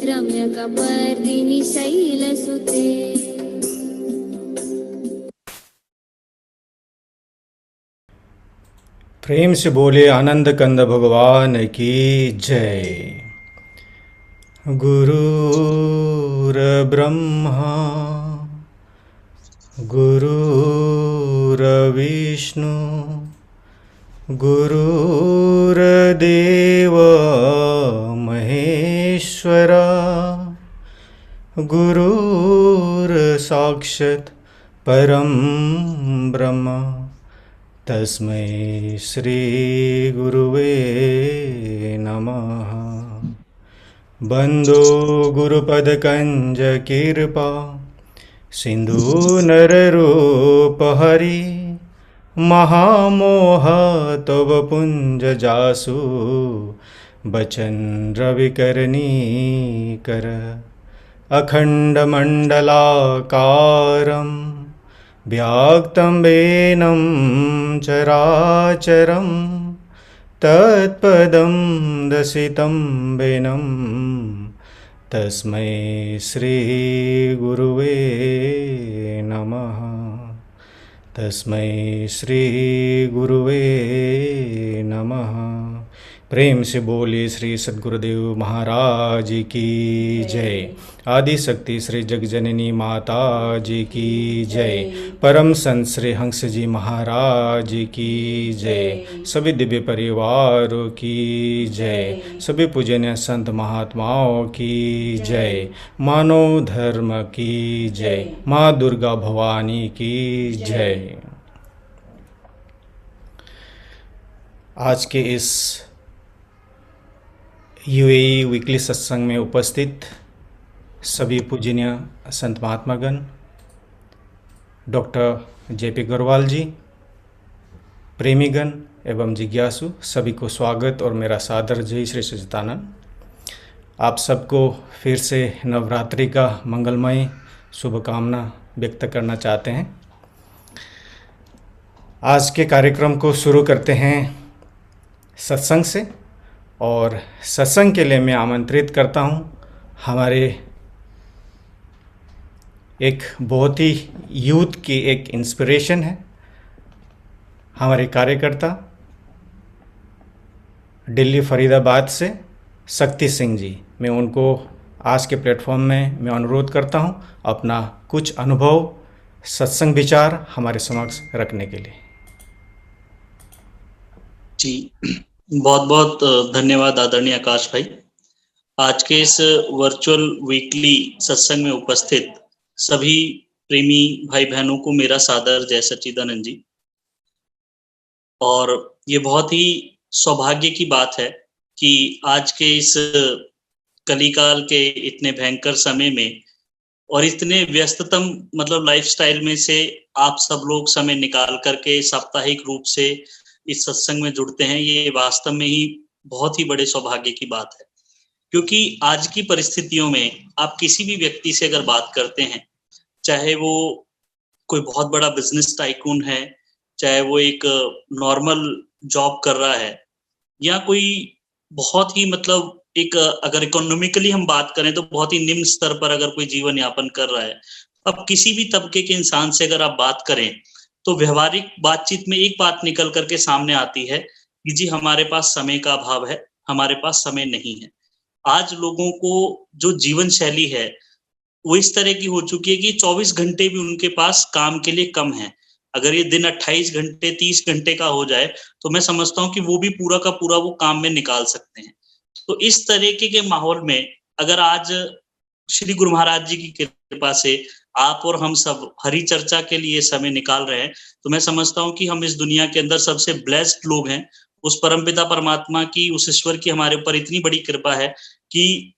रम्यकपर्दिनि शैलसुते। प्रेम से बोले आनंद कंद भगवान की जय। गुरुर्ब्रह्मा गुरुर्विष्णु गुरुर्देव महेश्वरा गुरुर्साक्षात् परं ब्रह्म तस्मै श्री गुरुवे नमः। बंदो गुरुपद कंज कृपा सिंधु नररूप हरि महामोह तव पुंज जासु बचन रविकरणी कर अखंड मंडलाकारं व्याक्तं वेनं चराचरं तत्पदं दर्शितं वेनं तस्मै श्री गुरुवे नमः। तस्मै श्री गुरुवे नमः। प्रेम से बोले श्री सद्गुरुदेव महाराज की जय। आदि शक्ति श्री जगजननी माता जी की जय। परम संत श्री हंस जी महाराज की जय। सभी दिव्य परिवारों की जय। सभी पूजनीय संत महात्माओं की जय। मानव धर्म की जय। माँ दुर्गा भवानी की जय। आज के इस यूएई वीकली सत्संग में उपस्थित सभी पूजनीय संत महात्मागण, डॉक्टर जेपी गढ़वाल जी, प्रेमीगण एवं जिज्ञासु, सभी को स्वागत और मेरा सादर जय श्री सच्चिदानंद। आप सबको फिर से नवरात्रि का मंगलमय शुभकामना व्यक्त करना चाहते हैं। आज के कार्यक्रम को शुरू करते हैं सत्संग से, और सत्संग के लिए मैं आमंत्रित करता हूं हमारे एक बहुत ही यूथ की एक इंस्पिरेशन है, हमारे कार्यकर्ता दिल्ली फरीदाबाद से शक्ति सिंह जी। मैं उनको आज के प्लेटफॉर्म में मैं अनुरोध करता हूं अपना कुछ अनुभव, सत्संग विचार हमारे समक्ष रखने के लिए। जी, बहुत बहुत धन्यवाद आदरणीय आकाश भाई। आज के इस वर्चुअल वीकली सत्संग में उपस्थित सभी प्रेमी भाई बहनों को मेरा सादर जय सच्चिदानंद जी। और ये बहुत ही सौभाग्य की बात है कि आज के इस कलिकाल के इतने भयंकर समय में और इतने व्यस्ततम मतलब लाइफस्टाइल में से आप सब लोग समय निकाल करके साप्ताहिक रूप से इस सत्संग में जुड़ते हैं। ये वास्तव में ही बहुत ही बड़े सौभाग्य की बात है, क्योंकि आज की परिस्थितियों में आप किसी भी व्यक्ति से अगर बात करते हैं, चाहे वो कोई बहुत बड़ा बिजनेस टाइकून है, चाहे वो एक नॉर्मल जॉब कर रहा है, या कोई बहुत ही मतलब एक अगर इकोनॉमिकली हम बात करें तो बहुत ही निम्न स्तर पर अगर कोई जीवन यापन कर रहा है, अब किसी भी तबके के इंसान से अगर आप बात करें तो व्यवहारिक बातचीत में एक बात निकल करके सामने आती है कि जी हमारे पास समय का अभाव है, हमारे पास समय नहीं है। आज लोगों को जो जीवन शैली है वो इस तरह की हो चुकी है कि 24 घंटे भी उनके पास काम के लिए कम है। अगर ये दिन 28 घंटे 30 घंटे का हो जाए तो मैं समझता हूँ कि वो भी पूरा का पूरा वो काम में निकाल सकते हैं। तो इस तरीके के माहौल में अगर आज श्री गुरु महाराज जी की कृपा से आप और हम सब हरि चर्चा के लिए समय निकाल रहे हैं, तो मैं समझता हूँ कि हम इस दुनिया के अंदर सबसे ब्लेस्ड लोग हैं। उस परमपिता परमात्मा की, उस ईश्वर की हमारे ऊपर इतनी बड़ी कृपा है कि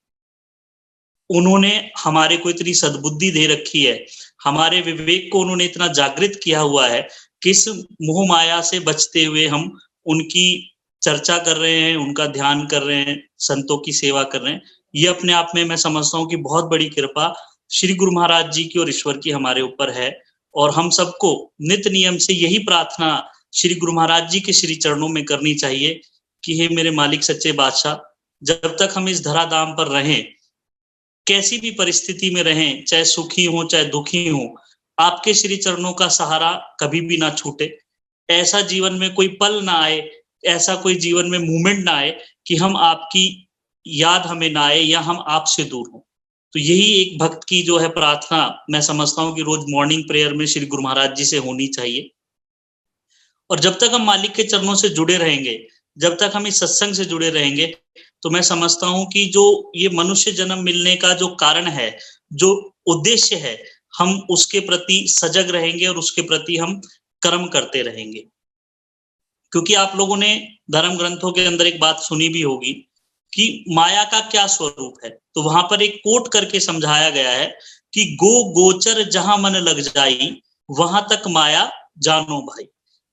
उन्होंने हमारे को इतनी सद्बुद्धि दे रखी है, हमारे विवेक को उन्होंने इतना जागृत किया हुआ है, किस मोह माया से बचते हुए हम उनकी चर्चा कर रहे हैं, उनका ध्यान कर रहे हैं, संतों की सेवा कर रहे हैं। ये अपने आप में मैं समझता हूँ कि बहुत बड़ी कृपा श्री गुरु महाराज जी की और ईश्वर की हमारे ऊपर है। और हम सबको नित्य नियम से यही प्रार्थना श्री गुरु महाराज जी के श्री चरणों में करनी चाहिए कि हे मेरे मालिक सच्चे बादशाह, जब तक हम इस धराधाम पर रहें कैसी भी परिस्थिति में रहें, चाहे सुखी हो चाहे दुखी हो, आपके श्री चरणों का सहारा कभी भी ना छूटे। ऐसा जीवन में कोई पल ना आए, ऐसा कोई जीवन में मोमेंट ना आए कि हम आपकी याद हमें ना आए या हम आपसे दूर हों। तो यही एक भक्त की जो है प्रार्थना मैं समझता हूँ कि रोज मॉर्निंग प्रेयर में श्री गुरु महाराज जी से होनी चाहिए। और जब तक हम मालिक के चरणों से जुड़े रहेंगे, जब तक हम इस सत्संग से जुड़े रहेंगे, तो मैं समझता हूँ कि जो ये मनुष्य जन्म मिलने का जो कारण है, जो उद्देश्य है, हम उसके प्रति सजग रहेंगे और उसके प्रति हम कर्म करते रहेंगे। क्योंकि आप लोगों ने धर्म ग्रंथों के अंदर एक बात सुनी भी होगी कि माया का क्या स्वरूप है। तो वहां पर एक कोट करके समझाया गया है कि गो गोचर जहां मन लग जाई, वहां तक माया जानो भाई।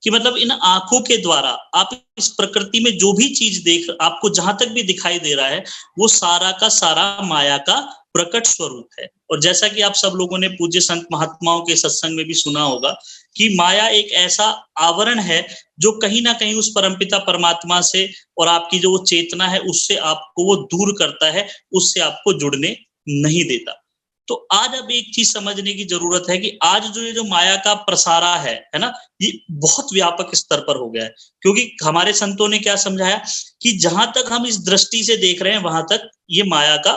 कि मतलब इन आंखों के द्वारा आप इस प्रकृति में जो भी चीज देख, आपको जहां तक भी दिखाई दे रहा है, वो सारा का सारा माया का प्रकट स्वरूप है। और जैसा कि आप सब लोगों ने पूज्य संत महात्माओं के सत्संग में भी सुना होगा कि माया एक ऐसा आवरण है जो कहीं ना कहीं उस परमपिता परमात्मा से और आपकी जो वो चेतना है उससे आपको वो दूर करता है, उससे आपको जुड़ने नहीं देता। तो आज अब एक चीज समझने की जरूरत है कि आज जो ये जो माया का प्रसारा है ना, ये बहुत व्यापक स्तर पर हो गया है। क्योंकि हमारे संतों ने क्या समझाया कि जहां तक हम इस दृष्टि से देख रहे हैं वहां तक ये माया का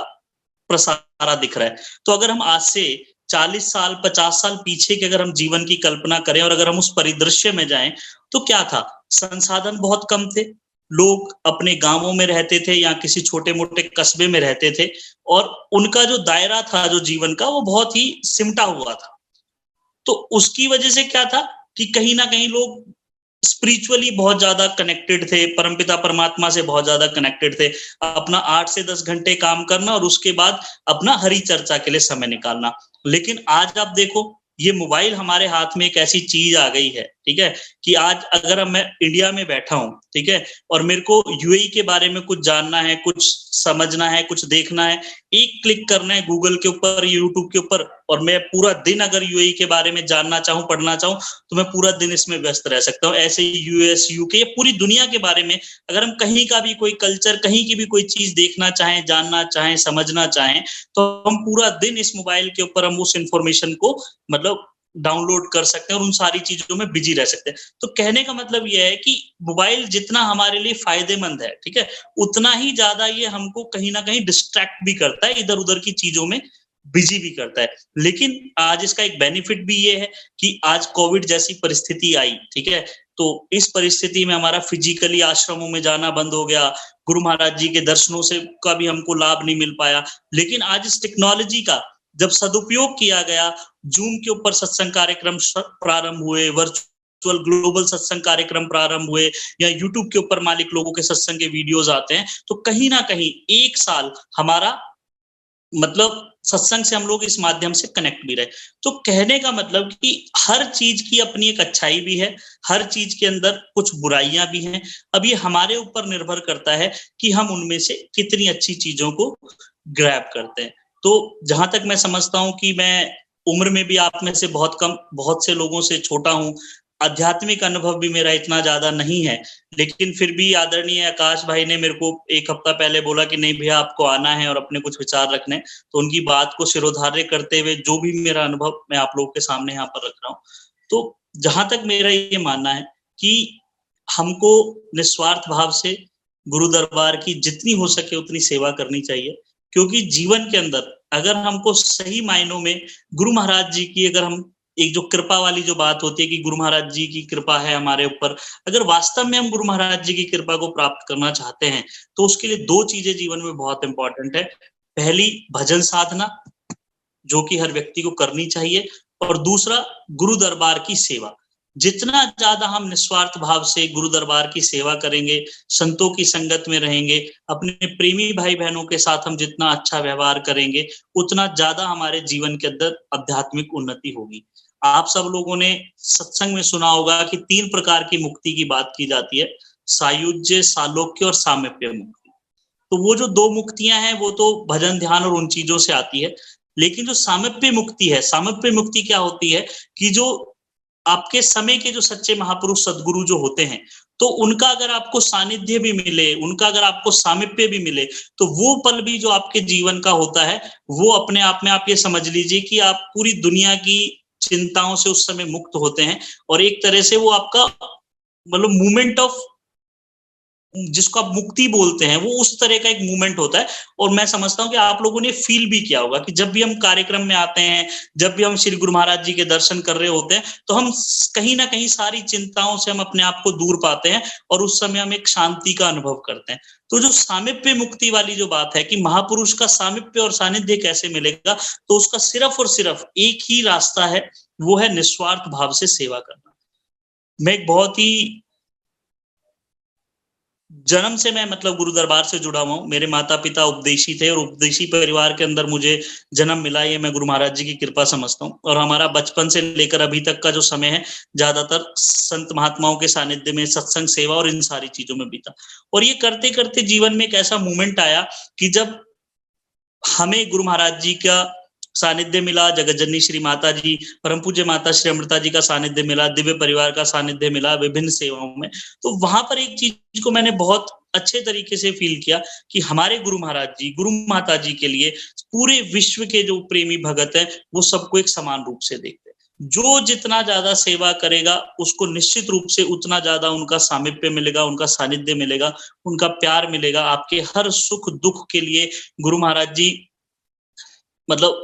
प्रसारा दिख रहा है। तो अगर हम आज से 40 साल 50 साल पीछे के अगर हम जीवन की कल्पना करें और अगर हम उस परिदृश्य में जाएं, तो क्या था? संसाधन बहुत कम थे, लोग अपने गांवों में रहते थे या किसी छोटे मोटे कस्बे में रहते थे, और उनका जो दायरा था जो जीवन का, वो बहुत ही सिमटा हुआ था। तो उसकी वजह से क्या था कि कहीं ना कहीं लोग स्पिरिचुअली बहुत ज्यादा कनेक्टेड थे, परमपिता परमात्मा से बहुत ज्यादा कनेक्टेड थे। अपना 8 से 10 घंटे काम करना और उसके बाद अपना हरि चर्चा के लिए समय निकालना। लेकिन आज आप देखो, ये मोबाइल हमारे हाथ में एक ऐसी चीज आ गई है, ठीक है, कि आज अगर मैं इंडिया में बैठा हूं, ठीक है, और मेरे को यूएई के बारे में कुछ जानना है, कुछ समझना है, कुछ देखना है, एक क्लिक करना है गूगल के ऊपर, यूट्यूब के ऊपर, और मैं पूरा दिन अगर यूएई के बारे में जानना चाहूं, पढ़ना चाहूं, तो मैं पूरा दिन इसमें व्यस्त रह सकता हूं। ऐसे ही यूएस, यूके, पूरी दुनिया के बारे में अगर हम कहीं का भी कोई कल्चर, कहीं की भी कोई चीज देखना चाहें, जानना चाहें, समझना चाहें, तो हम पूरा दिन इस मोबाइल के ऊपर हम उस इंफॉर्मेशन को मतलब डाउनलोड कर सकते हैं और उन सारी चीजों में बिजी रह सकते हैं। तो कहने का मतलब यह है कि मोबाइल जितना हमारे लिए फायदेमंद है, ठीक है, उतना ही ज्यादा ये हमको कहीं ना कहीं डिस्ट्रैक्ट भी करता है, इधर उधर की चीजों में बिजी भी करता है। लेकिन आज इसका एक बेनिफिट भी ये है कि आज कोविड जैसी परिस्थिति आई, ठीक है, तो इस परिस्थिति में हमारा फिजिकली आश्रमों में जाना बंद हो गया, गुरु महाराज जी के दर्शनों से का भी हमको लाभ नहीं मिल पाया। लेकिन आज इस टेक्नोलॉजी का जब सदुपयोग किया गया, जूम के ऊपर सत्संग कार्यक्रम प्रारंभ हुए, वर्चुअल ग्लोबल सत्संग कार्यक्रम प्रारंभ हुए, या यूट्यूब के ऊपर मालिक लोगों के सत्संग के वीडियोस आते हैं, तो कहीं ना कहीं 1 साल हमारा मतलब सत्संग से हम लोग इस माध्यम से कनेक्ट भी रहे। तो कहने का मतलब कि हर चीज की अपनी एक अच्छाई भी है, हर चीज के अंदर कुछ बुराइयां भी हैं। अब ये हमारे ऊपर निर्भर करता है कि हम उनमें से कितनी अच्छी चीजों को ग्रैब करते हैं। तो जहां तक मैं समझता हूं कि मैं उम्र में भी आप में से बहुत कम, बहुत से लोगों से छोटा हूं, आध्यात्मिक अनुभव भी मेरा इतना ज्यादा नहीं है, लेकिन फिर भी आदरणीय आकाश भाई ने मेरे को 1 हफ्ता पहले बोला कि नहीं भैया आपको आना है और अपने कुछ विचार रखने, तो उनकी बात को सिरोधार्य करते हुए जो भी मेरा अनुभव मैं आप लोगों के सामने यहाँ पर रख रहा हूँ। तो जहां तक मेरा ये मानना है कि हमको निस्वार्थ भाव से गुरु दरबार की जितनी हो सके उतनी सेवा करनी चाहिए। क्योंकि जीवन के अंदर अगर हमको सही मायनों में गुरु महाराज जी की, अगर हम एक जो कृपा वाली जो बात होती है कि गुरु महाराज जी की कृपा है हमारे ऊपर, अगर वास्तव में हम गुरु महाराज जी की कृपा को प्राप्त करना चाहते हैं, तो उसके लिए 2 चीजें जीवन में बहुत इंपॉर्टेंट है। पहली, भजन साधना, जो कि हर व्यक्ति को करनी चाहिए, और दूसरा, गुरु दरबार की सेवा। जितना ज्यादा हम निस्वार्थ भाव से गुरु दरबार की सेवा करेंगे, संतों की संगत में रहेंगे, अपने प्रेमी भाई बहनों के साथ हम जितना अच्छा व्यवहार करेंगे, उतना ज्यादा हमारे जीवन के अंदर आध्यात्मिक उन्नति होगी। आप सब लोगों ने सत्संग में सुना होगा कि 3 प्रकार की मुक्ति की बात की जाती है, सायुज्य, सालोक्य और सामीप्य मुक्ति। तो वो जो 2 मुक्तियां हैं वो तो भजन ध्यान और उन चीजों से आती है। लेकिन जो सामीप्य मुक्ति है, सामीप्य मुक्ति क्या होती है कि जो आपके समय के जो सच्चे महापुरुष सदगुरु जो होते हैं, तो उनका अगर आपको सानिध्य भी मिले, उनका अगर आपको सामीप्य भी मिले, तो वो पल भी जो आपके जीवन का होता है, वो अपने आप में आप ये समझ लीजिए कि आप पूरी दुनिया की चिंताओं से उस समय मुक्त होते हैं और एक तरह से वो आपका मतलब मूवमेंट ऑफ जिसको आप मुक्ति बोलते हैं, वो उस तरह का एक मूवमेंट होता है। और मैं समझता हूँ कि आप लोगों ने फील भी किया होगा कि जब भी हम कार्यक्रम में आते हैं, जब भी हम श्री गुरु महाराज जी के दर्शन कर रहे होते हैं, तो हम कहीं ना कहीं सारी चिंताओं से हम अपने आप को दूर पाते हैं और उस समय हम एक शांति का अनुभव करते हैं। तो जो सामीप्य मुक्ति वाली जो बात है कि महापुरुष का सामीप्य और सानिध्य कैसे मिलेगा, तो उसका सिर्फ और सिर्फ एक ही रास्ता है, वो है निस्वार्थ भाव से सेवा करना। मैं एक बहुत ही जन्म से मैं मतलब गुरु दरबार से जुड़ा हुआ हूँ। मेरे माता पिता उपदेशी थे और उपदेशी परिवार के अंदर मुझे जन्म मिला, ये मैं गुरु महाराज जी की कृपा समझता हूँ। और हमारा बचपन से लेकर अभी तक का जो समय है, ज्यादातर संत महात्माओं के सानिध्य में, सत्संग, सेवा और इन सारी चीजों में बीता। और ये करते करते जीवन में एक ऐसा मोमेंट आया कि जब हमें गुरु महाराज जी का सानिध्य मिला, जगत जननी श्री माता जी, परम पूज्य माता श्री अमृता जी का सानिध्य मिला, दिव्य परिवार का सानिध्य मिला विभिन्न सेवाओं में, तो वहां पर एक चीज को मैंने बहुत अच्छे तरीके से फील किया कि हमारे गुरु महाराज जी, गुरु माता जी के लिए पूरे विश्व के जो प्रेमी भगत हैं, वो सबको एक समान रूप से देखते हैं। जो जितना ज्यादा सेवा करेगा, उसको निश्चित रूप से उतना ज्यादा उनका सामीप्य मिलेगा, उनका सानिध्य मिलेगा, उनका प्यार मिलेगा। आपके हर सुख दुख के लिए गुरु महाराज जी मतलब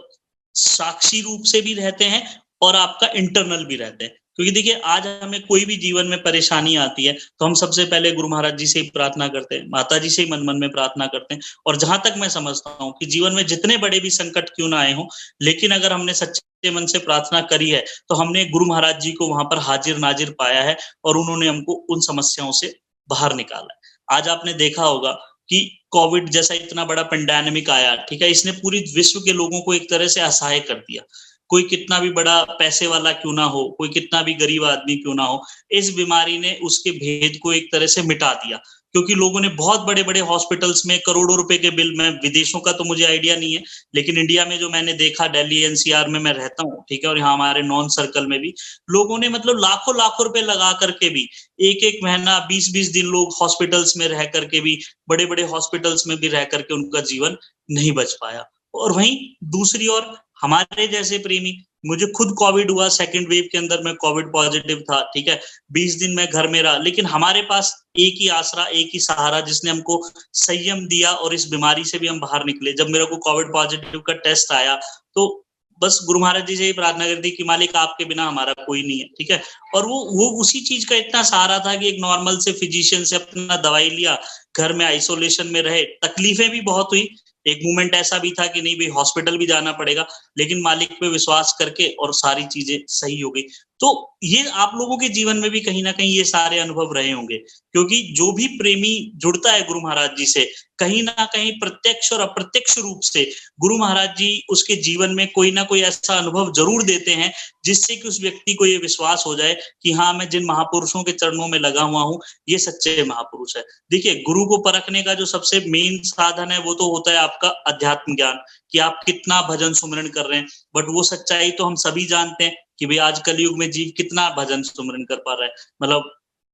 साक्षी रूप से भी रहते हैं और आपका इंटरनल भी रहते हैं। क्योंकि देखिए, आज हमें कोई भी जीवन में परेशानी आती है तो हम सबसे पहले गुरु महाराज जी से ही प्रार्थना करते हैं, माता जी से ही मन मन में प्रार्थना करते हैं। और जहां तक मैं समझता हूँ कि जीवन में जितने बड़े भी संकट क्यों ना आए हों, लेकिन अगर हमने सच्चे मन से प्रार्थना करी है तो हमने गुरु महाराज जी को वहां पर हाजिर नाजिर पाया है और उन्होंने हमको उन समस्याओं से बाहर निकाला है। आज आपने देखा होगा कि कोविड जैसा इतना बड़ा पेंडेमिक आया, ठीक है, इसने पूरी विश्व के लोगों को एक तरह से असहाय कर दिया। कोई कितना भी बड़ा पैसे वाला क्यों ना हो, कोई कितना भी गरीब आदमी क्यों ना हो, इस बीमारी ने उसके भेद को एक तरह से मिटा दिया। क्योंकि लोगों ने बहुत बड़े बड़े हॉस्पिटल्स में करोड़ों रुपए के बिल, में विदेशों का तो मुझे आइडिया नहीं है, लेकिन इंडिया में जो मैंने देखा, दिल्ली एनसीआर में मैं रहता हूँ, ठीक है, और यहाँ हमारे नॉन सर्कल में भी लोगों ने मतलब लाखों लाखों रुपए लगा करके भी एक एक महीना 20-20 दिन लोग हॉस्पिटल्स में रह करके भी, बड़े बड़े हॉस्पिटल्स में भी रह करके उनका जीवन नहीं बच पाया। और वहीं दूसरी ओर हमारे जैसे प्रेमी, मुझे खुद कोविड हुआ, सेकंड वेव के अंदर मैं कोविड पॉजिटिव था, ठीक है, 20 दिन मैं घर में रहा, लेकिन हमारे पास एक ही आसरा, एक ही सहारा, जिसने हमको संयम दिया और इस बीमारी से भी हम बाहर निकले। जब मेरे को कोविड पॉजिटिव का टेस्ट आया तो बस गुरु महाराज जी से ही प्रार्थना कर दी कि मालिक, आपके बिना हमारा कोई नहीं है, ठीक है। और वो उसी चीज का इतना सहारा था कि एक नॉर्मल से फिजिशियन से अपना दवाई लिया, घर में आइसोलेशन में रहे, तकलीफें भी बहुत हुई, एक मोमेंट ऐसा भी था कि नहीं भाई हॉस्पिटल भी जाना पड़ेगा, लेकिन मालिक पे विश्वास करके और सारी चीजें सही हो गई। तो ये आप लोगों के जीवन में भी कहीं ना कहीं ये सारे अनुभव रहे होंगे, क्योंकि जो भी प्रेमी जुड़ता है गुरु महाराज जी से, कहीं ना कहीं प्रत्यक्ष और अप्रत्यक्ष रूप से गुरु महाराज जी उसके जीवन में कोई ना कोई ऐसा अनुभव जरूर देते हैं जिससे कि उस व्यक्ति को ये विश्वास हो जाए कि हाँ, मैं जिन महापुरुषों के चरणों में लगा हुआ हूँ, ये सच्चे महापुरुष है। देखिए, गुरु को परखने का जो सबसे मेन साधन है वो तो होता है आपका अध्यात्म ज्ञान, कि आप कितना भजन सुमरन कर रहे हैं। बट वो सच्चाई तो हम सभी जानते हैं कि भाई आज कलयुग में जीव कितना भजन सुमरन कर पा रहा है, मतलब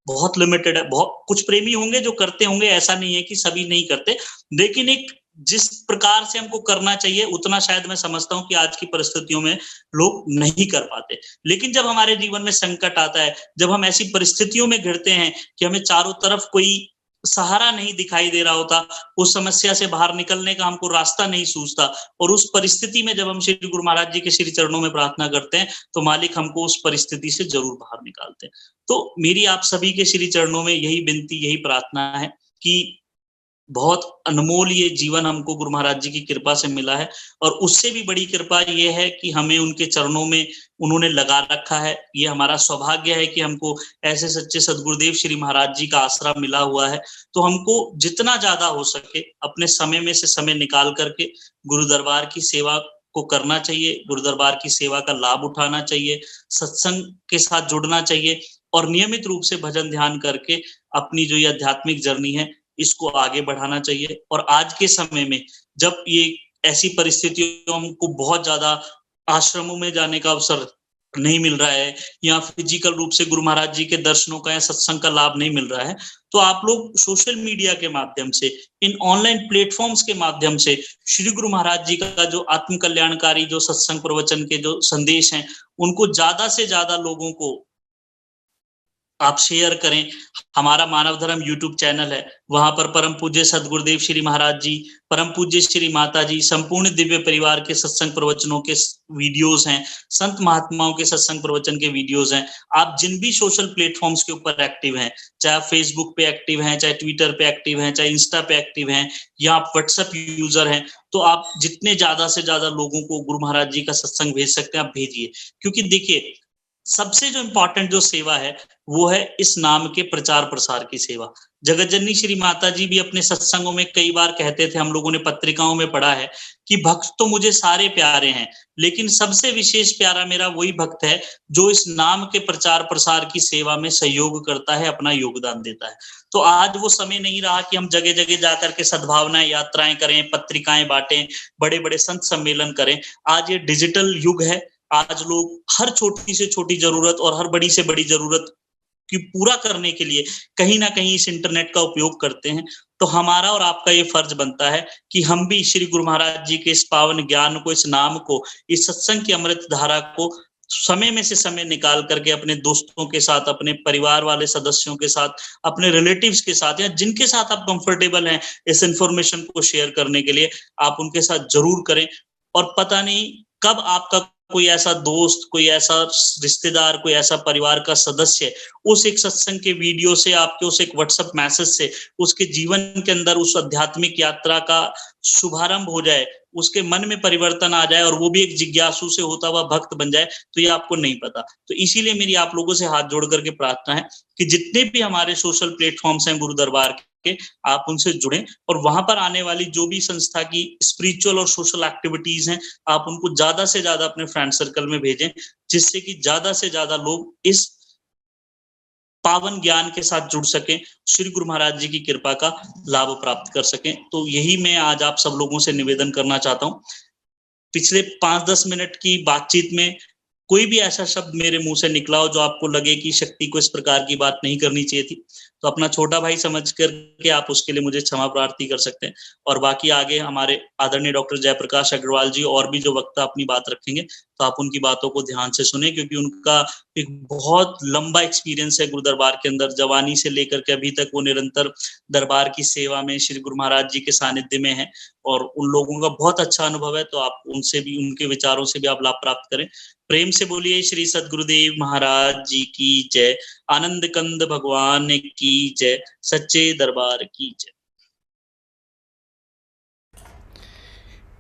बहुत लिमिटेड है। बहुत कुछ प्रेमी होंगे जो करते होंगे, ऐसा नहीं है कि सभी नहीं करते, लेकिन एक जिस प्रकार से हमको करना चाहिए उतना शायद मैं समझता हूँ कि आज की परिस्थितियों में लोग नहीं कर पाते। लेकिन जब हमारे जीवन में संकट आता है, जब हम ऐसी परिस्थितियों में घिरते हैं कि हमें चारों तरफ कोई सहारा नहीं दिखाई दे रहा होता, उस समस्या से बाहर निकलने का हमको रास्ता नहीं सूझता, और उस परिस्थिति में जब हम श्री गुरु महाराज जी के श्री चरणों में प्रार्थना करते हैं तो मालिक हमको उस परिस्थिति से जरूर बाहर निकालते हैं। तो मेरी आप सभी के श्री चरणों में यही विनती, यही प्रार्थना है कि बहुत अनमोल ये जीवन हमको गुरु महाराज जी की कृपा से मिला है, और उससे भी बड़ी कृपा ये है कि हमें उनके चरणों में उन्होंने लगा रखा है। ये हमारा सौभाग्य है कि हमको ऐसे सच्चे सदगुरुदेव श्री महाराज जी का आसरा मिला हुआ है। तो हमको जितना ज्यादा हो सके अपने समय में से समय निकाल करके गुरु दरबार की सेवा को करना चाहिए, गुरु दरबार की सेवा का लाभ उठाना चाहिए, सत्संग के साथ जुड़ना चाहिए, और नियमित रूप से भजन ध्यान करके अपनी जो ये आध्यात्मिक जर्नी है इसको आगे बढ़ाना चाहिए। और आज के समय में जब ये ऐसी परिस्थितियों हमको बहुत ज्यादा आश्रमों में जाने का अवसर नहीं मिल रहा है या फिजिकल रूप से गुरु महाराज जी के दर्शनों का या सत्संग का लाभ नहीं मिल रहा है, तो आप लोग सोशल मीडिया के माध्यम से, इन ऑनलाइन प्लेटफॉर्म्स के माध्यम से श्री गुरु महाराज जी का जो आत्म कल्याणकारी जो सत्संग प्रवचन के जो संदेश हैं, उनको ज्यादा से ज्यादा लोगों को आप शेयर करें। हमारा मानव धर्म यूट्यूब चैनल है, वहां पर परम पूज्य सदगुरुदेव श्री महाराज जी, परम पूज्य श्री माता जी, संपूर्ण दिव्य परिवार के सत्संग प्रवचनों के वीडियोस हैं, संत महात्माओं के सत्संग प्रवचन के वीडियोस हैं। आप जिन भी सोशल प्लेटफॉर्म्स के ऊपर एक्टिव हैं, चाहे आप फेसबुक पे एक्टिव हैं, चाहे ट्विटर पे एक्टिव हैं, चाहे इंस्टा पे एक्टिव हैं, या आप व्हाट्सएप यूजर हैं, तो आप जितने ज्यादा से ज्यादा लोगों को गुरु महाराज जी का सत्संग भेज सकते हैं आप भेजिए। क्योंकि देखिए, सबसे जो इम्पोर्टेंट जो सेवा है वो है इस नाम के प्रचार प्रसार की सेवा। जगत जननी श्री माता जी भी अपने सत्संगों में कई बार कहते थे, हम लोगों ने पत्रिकाओं में पढ़ा है कि भक्त तो मुझे सारे प्यारे हैं, लेकिन सबसे विशेष प्यारा मेरा वही भक्त है जो इस नाम के प्रचार प्रसार की सेवा में सहयोग करता है, अपना योगदान देता है। तो आज वो समय नहीं रहा कि हम जगह जगह जाकर के सद्भावना यात्राएं करें, पत्रिकाएं बांटें, बड़े बड़े संत सम्मेलन करें। आज ये डिजिटल युग है। आज लोग हर छोटी से छोटी जरूरत और हर बड़ी से बड़ी जरूरत की पूरा करने के लिए कहीं ना कहीं इस इंटरनेट का उपयोग करते हैं। तो हमारा और आपका ये फर्ज बनता है कि हम भी श्री गुरु महाराज जी के इस पावन ज्ञान को, इस नाम को, इस सत्संग की अमृत धारा को समय में से समय निकाल करके अपने दोस्तों के साथ, अपने परिवार वाले सदस्यों के साथ, अपने रिलेटिव्स के साथ, या जिनके साथ आप कंफर्टेबल हैं इस इंफॉर्मेशन को शेयर करने के लिए, आप उनके साथ जरूर करें। और पता नहीं कब आपका कोई ऐसा दोस्त, कोई ऐसा रिश्तेदार, कोई ऐसा परिवार का सदस्य उस एक सत्संग के वीडियो से, आपके उस एक व्हाट्सएप मैसेज से उसके जीवन के अंदर उस आध्यात्मिक यात्रा का शुभारंभ हो जाए, उसके मन में परिवर्तन आ जाए और वो भी एक जिज्ञासु से होता हुआ भक्त बन जाए, तो ये आपको नहीं पता। तो इसीलिए मेरी आप लोगों से हाथ जोड़ करके प्रार्थना है कि जितने भी हमारे सोशल प्लेटफॉर्म्स हैं गुरु दरबार के, आप उनसे जुड़ें और वहां पर आने वाली जो भी संस्था की स्पिरिचुअल और सोशल एक्टिविटीज हैं, आप उनको ज्यादा से ज्यादा अपने फ्रेंड सर्कल में भेजें, जिससे कि ज्यादा से ज्यादा लोग इस पावन ज्ञान के साथ जुड़ सकें, श्री गुरु महाराज जी की कृपा का लाभ प्राप्त कर सकें। तो यही मैं आज आप सब लोगों से निवेदन करना चाहता हूं। पिछले 5-10 मिनट की बातचीत में कोई भी ऐसा शब्द मेरे मुंह से निकला हो जो आपको लगे कि शक्ति को इस प्रकार की बात नहीं करनी चाहिए थी, तो अपना छोटा भाई समझ करके आप उसके लिए मुझे क्षमा प्रार्थी कर सकते हैं। और बाकी आगे हमारे आदरणीय डॉक्टर जयप्रकाश अग्रवाल जी और भी जो वक्ता अपनी बात रखेंगे, तो आप उनकी बातों को ध्यान से सुने, क्योंकि उनका एक बहुत लंबा एक्सपीरियंस है गुरु दरबार के अंदर। जवानी से लेकर के अभी तक वो निरंतर दरबार की सेवा में श्री गुरु महाराज जी के सानिध्य में है और उन लोगों का बहुत अच्छा अनुभव है। तो आप उनसे भी, उनके विचारों से भी आप लाभ प्राप्त करें। प्रेम से बोलिए श्री सद्गुरुदेव महाराज जी की जय, आनंद कंद भगवान की जय, सच्चे दरबार की जय।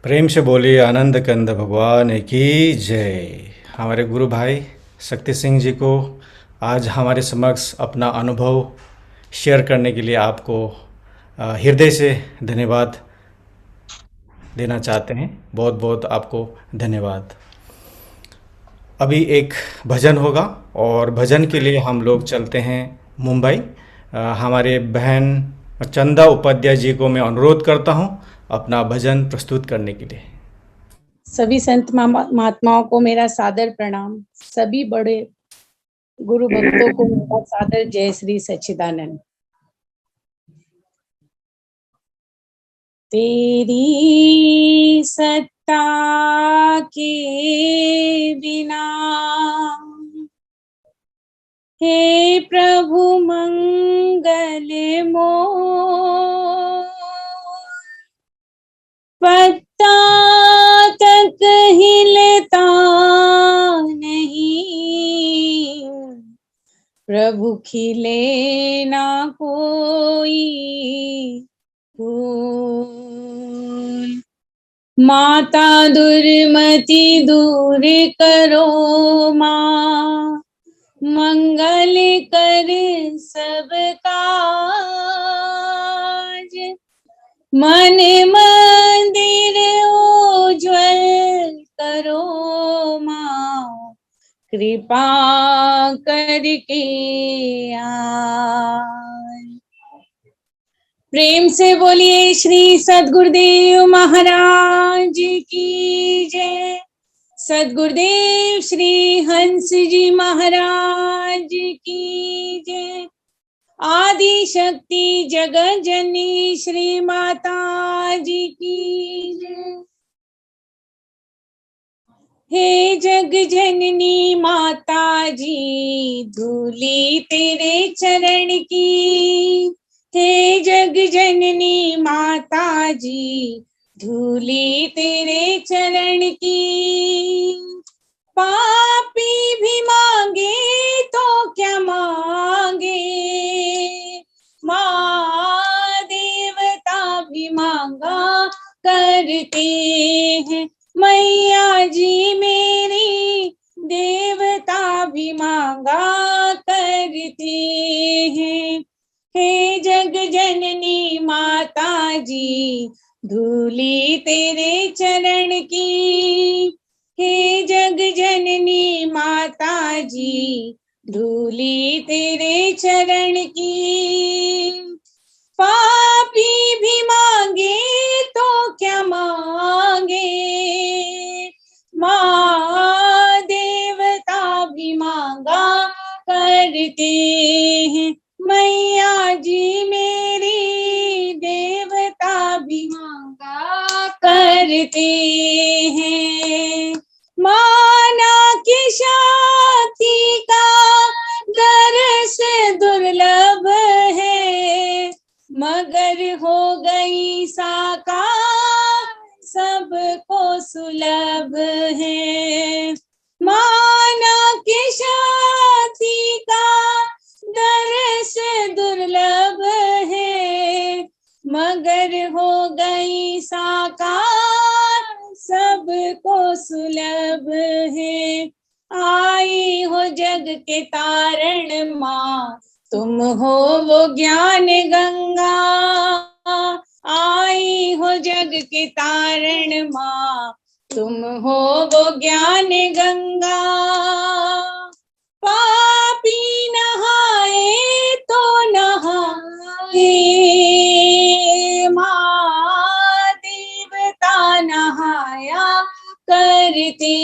प्रेम से बोलिए आनंद कंद भगवान की जय। हमारे गुरु भाई शक्ति सिंह जी को आज हमारे समक्ष अपना अनुभव शेयर करने के लिए आपको हृदय से धन्यवाद देना चाहते हैं। बहुत बहुत आपको धन्यवाद। अभी एक भजन होगा और भजन के लिए हम लोग चलते हैं मुंबई। हमारे बहन चंदा उपाध्याय जी को मैं अनुरोध करता हूं अपना भजन प्रस्तुत करने के लिए। सभी संत महात्माओं को मेरा सादर प्रणाम, सभी बड़े गुरु भक्तों को मेरा सादर जय श्री सच्चिदानंद। तेरी सत्ता के बिना हे प्रभु मंगल मोर, पत्ता तक हिलता नहीं, प्रभु खिले ना कोई फूल। माता दुर्मति दूर करो माँ, मंगल कर सब काज, मन मंदिर उज्ज्वल करो माँ, कृपा करके आए। प्रेम से बोलिए श्री सद्गुरुदेव महाराज की जय, सद्गुरुदेव श्री हंस जी महाराज की जय। आदि शक्ति जगत जननी श्री माता जी की जय। हे जग जननी माता जी, धूली तेरे चरण की। हे जग जननी माता जी, धूली तेरे चरण की। पापी भी मांगे तो क्या मांगे, माँ देवता भी मांगा करते हैं। मैया जी मेरी देवता भी मांगा करते हैं। हे जग जननी माता जी, धूली तेरे चरण की। हे जग जननी माता जी, धूली तेरे चरण की। पापी भी मांगे तो क्या मांगे, माँ देवता भी मांगा करते हैं। मैया जी मेरी देवता भी मांगा करते हैं। माना कि शक्ति का दर्श दुर्लभ है, मगर हो गई साकार सबको सुलभ है। माना कि शक्ति का दर्श दुर्लभ है, मगर हो गई साकार सबको सुलभ है। आई हो जग के तारण माँ, तुम हो वो ज्ञान गंगा। आई हो जग के तारण माँ, तुम हो वो ज्ञान गंगा। पापी नहाए तो नहाए, माँ देवता नहाया करते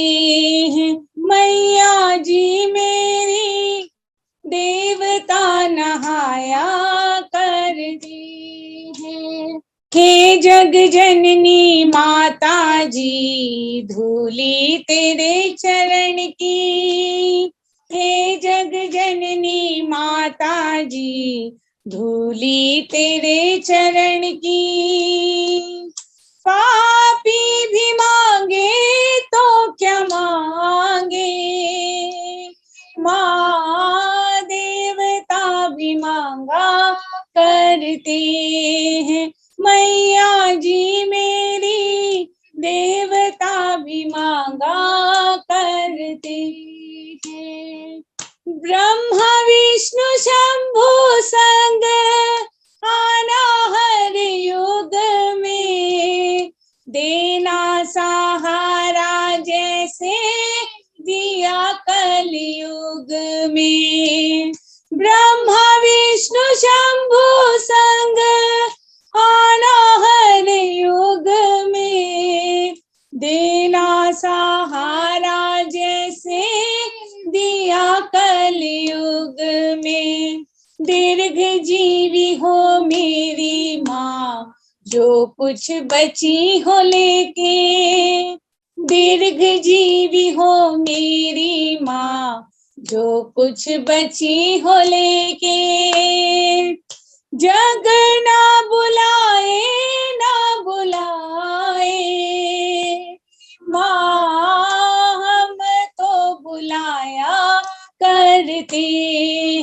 हैं। मैया जी मेरी देवता नहाया करते हैं। हे जग जननी माता जी, धूली तेरे चरण की। हे जग जननी माता जी, धूली तेरे चरण की। पापी भी मांगे तो क्या मांगे, माँ देवता भी मांगा करते हैं। मैया जी मेरी देवता भी मांगा करते हैं। ब्रह्मा विष्णु शंभु संग आना हर युग में, देना सहारा जैसे दिया कलयुग में। ब्रह्मा विष्णु शंभु संग आना हर युग में, देना सहारा जैसे दिया कलयुग में। दीर्घ जीवी हो मेरी माँ, जो कुछ बची हो लेके। दीर्घ जीवी हो मेरी माँ, जो कुछ बची हो लेके। जग ना बुलाए ना बुलाए, माँ हम तो बुलाया करते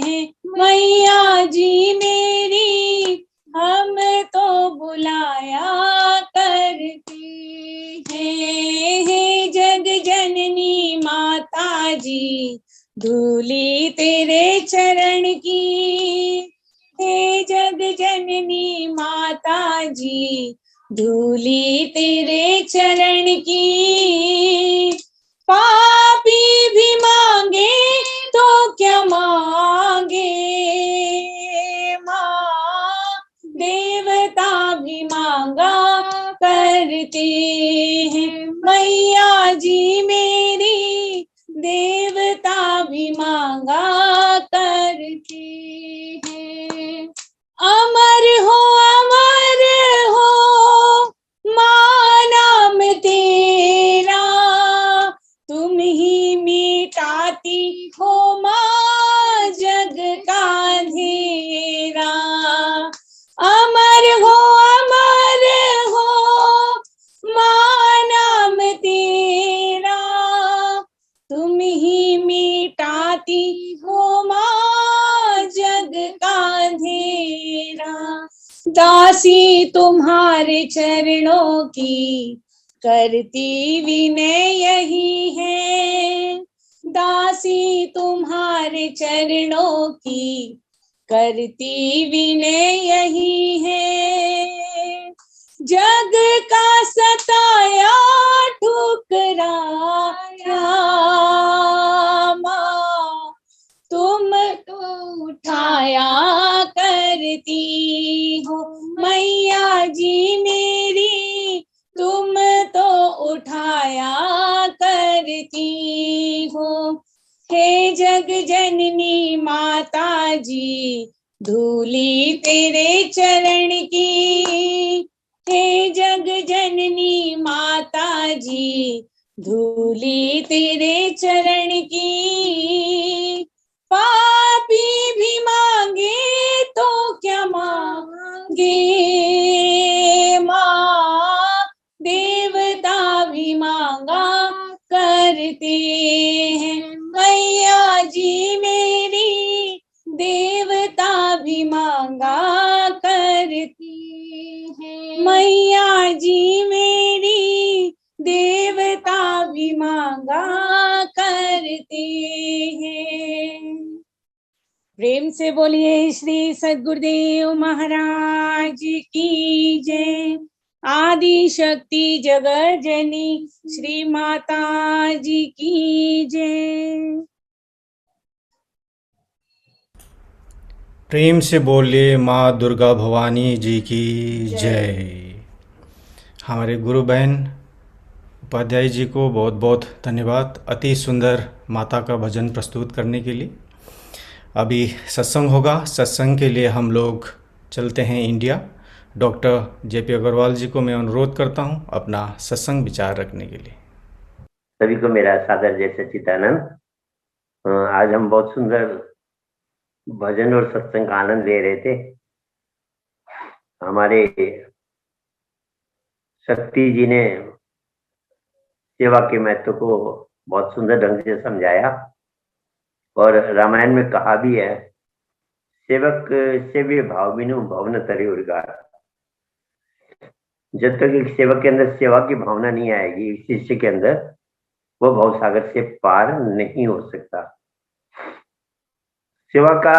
हैं। मैया जी मेरी हम तो बुलाया करते हैं। हे जग जननी माता जी, धूली तेरे चरण की। हे जग जननी माता जी, धूली तेरे चरण की। पापी भी मांगे तो क्या मांगे, माँ देवता भी मांगा करते हैं। मैया जी मेरी देवता भी मांगा करते हैं। अमर हो माँ नाम तेरा, तुम ही मिटाती हो माँ जग का अंधेरा। अमर हो माँ नाम तेरा, तुम ही मिटाती हो माँ जग का अंधेरा। दासी तुम्हारे चरणों की करती विनय यही है। दासी तुम्हारे चरणों की करती विनय यही है। जग का सताया ठुकराया माँ, तुम तो उठाया करती हो। मैया जी मेरी तुम तो उठाया करती हो। हे जग जननी माता जी, धूली तेरे चरण की। हे जग जननी माता जी, धूली तेरे चरण की। पापी भी मांगे तो क्या मांगे माँ, देवता भी मांगा करते हैं। मैया जी मेरी देवता भी मांगा करती हैं। मैया जी मेरी देवता भी मांगा करते हैं। प्रेम से बोलिए श्री सद्गुरुदेव महाराज की जय। आदि शक्ति जगत जननी श्री माता जी की जय। प्रेम से बोलिए माँ दुर्गा भवानी जी की जय। हमारे गुरु बहन उपाध्याय जी को बहुत बहुत धन्यवाद अति सुंदर माता का भजन प्रस्तुत करने के लिए। अभी सत्संग होगा। सत्संग के लिए हम लोग चलते हैं इंडिया। डॉक्टर जेपी अग्रवाल जी को मैं अनुरोध करता हूं अपना सत्संग विचार रखने के लिए। सभी को मेरा सादर जय सच्चिदानंद। आज हम बहुत सुंदर भजन और सत्संग का आनंद ले रहे थे। हमारे शक्ति जी ने सेवा के महत्व को बहुत सुंदर ढंग से समझाया और रामायण में कहा भी है, सेवक सेव्य भाव बिनु भवन तरे उर्गार। जब तक एक सेवक के अंदर सेवा की भावना नहीं आएगी, एक शिष्य के अंदर, वो भव सागर से पार नहीं हो सकता। सेवा का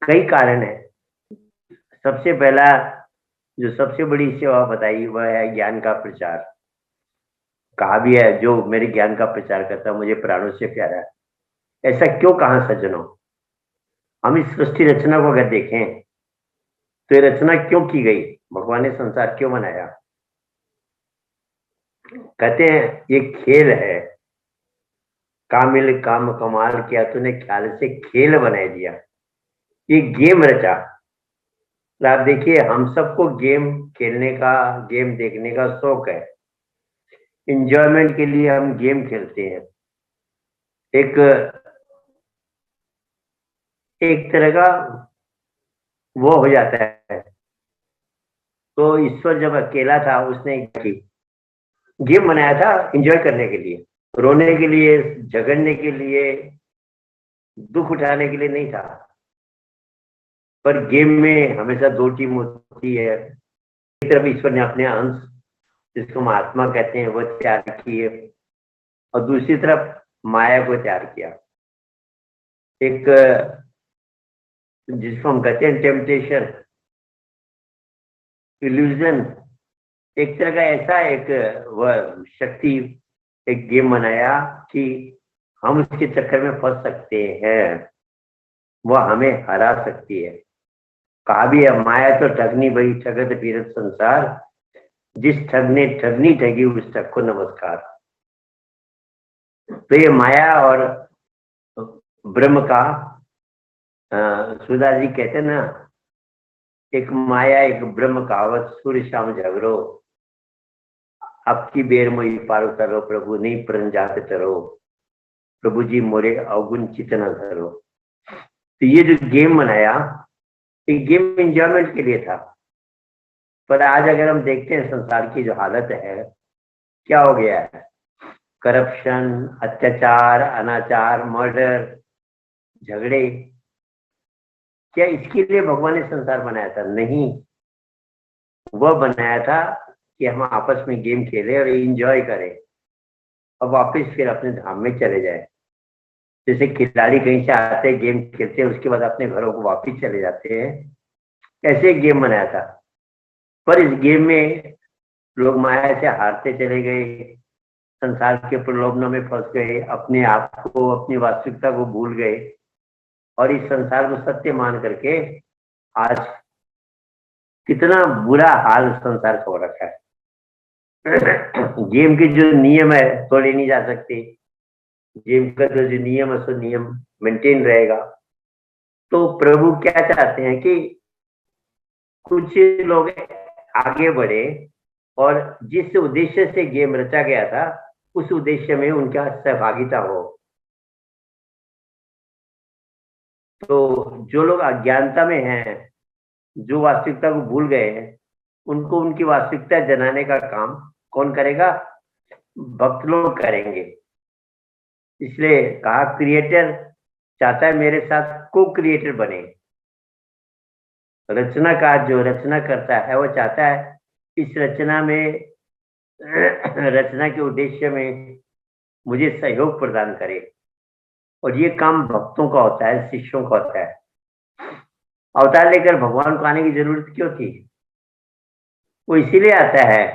कई कारण है। सबसे पहला जो सबसे बड़ी सेवा बताई वह है ज्ञान का प्रचार। कहा भी है, जो मेरे ज्ञान का प्रचार करता है मुझे प्राणों से प्यारा है। ऐसा क्यों कहा सज्जनों? हम इस सृष्टि रचना को अगर देखें तो ये रचना क्यों की गई, भगवान ने संसार क्यों बनाया? कहते हैं ये खेल है। कामिल काम कमाल किया तूने, ख्याल से खेल बना दिया। ये गेम रचा। तो आप देखिए, हम सबको गेम खेलने का, गेम देखने का शौक है। इंजॉयमेंट के लिए हम गेम खेलते हैं। एक तरह का वो हो जाता है। तो ईश्वर जब अकेला था, उसने गेम बनाया था एंजॉय करने के लिए, रोने के लिए, झगड़ने के लिए, दुख उठाने के लिए नहीं था। पर गेम में हमेशा दो टीम होती है। एक तरफ ईश्वर ने अपने अंश, जिसको हम आत्मा कहते हैं, वो तैयार किए, और दूसरी तरफ माया को तैयार किया। एक जिसको हम कहते हैं टेम्पटेशन, इल्यूजन, एक तरह का ऐसा एक वह शक्ति, एक गेम बनाया कि हम उसके चक्कर में फंस सकते हैं, वह हमें हरा सकती है। कहा भी है, माया तो ठगनी भई ठगत फिरत संसार, जिस ठग ने ठगनी ठगी उस ठग को नमस्कार। तो ये माया और ब्रह्म का सुधा जी कहते ना, एक माया एक ब्रह्म कहावत, सूर्य शाम झगड़ो, आपकी बेर मोई पार उतरो, प्रभु नहीं परन जात चरो, प्रभु जी मोरे अवगुण चित न धरो। तो ये जो गेम बनाया, ये गेम एंजॉयमेंट के लिए था। पर आज अगर हम देखते हैं संसार की जो हालत है, क्या हो गया है? करप्शन, अत्याचार, अनाचार, मर्डर, झगड़े। क्या इसके लिए भगवान ने संसार बनाया था? नहीं, वह बनाया था कि हम आपस में गेम खेलें और एंजॉय करें और वापस फिर अपने धाम में चले जाए। जैसे खिलाड़ी कहीं से आते हैं, गेम खेलते हैं, उसके बाद अपने घरों को वापस चले जाते हैं, ऐसे एक गेम बनाया था। पर इस गेम में लोग माया से हारते चले गए, संसार के प्रलोभनों में फंस गए, अपने आप को, अपनी वास्तविकता को भूल गए और इस संसार को सत्य मान करके आज कितना बुरा हाल संसार का हो रखा है। गेम के जो नियम है तोड़े नहीं जा सकते, गेम का जो नियम है सो नियम मेंटेन रहेगा। तो प्रभु क्या चाहते हैं कि कुछ लोग आगे बढ़े और जिस उद्देश्य से गेम रचा गया था उस उद्देश्य में उनका सहभागिता हो। तो जो लोग अज्ञानता में हैं, जो वास्तविकता को भूल गए हैं, उनको उनकी वास्तविकता जनाने का काम कौन करेगा? भक्त लोग करेंगे। इसलिए कहा क्रिएटर चाहता है मेरे साथ को क्रिएटर बने। रचना का जो रचना करता है वो चाहता है इस रचना में रचना के उद्देश्य में मुझे सहयोग प्रदान करे। और ये काम भक्तों का होता है, शिष्यों का होता है। अवतार लेकर भगवान को आने की जरूरत क्यों थी? वो इसीलिए आता है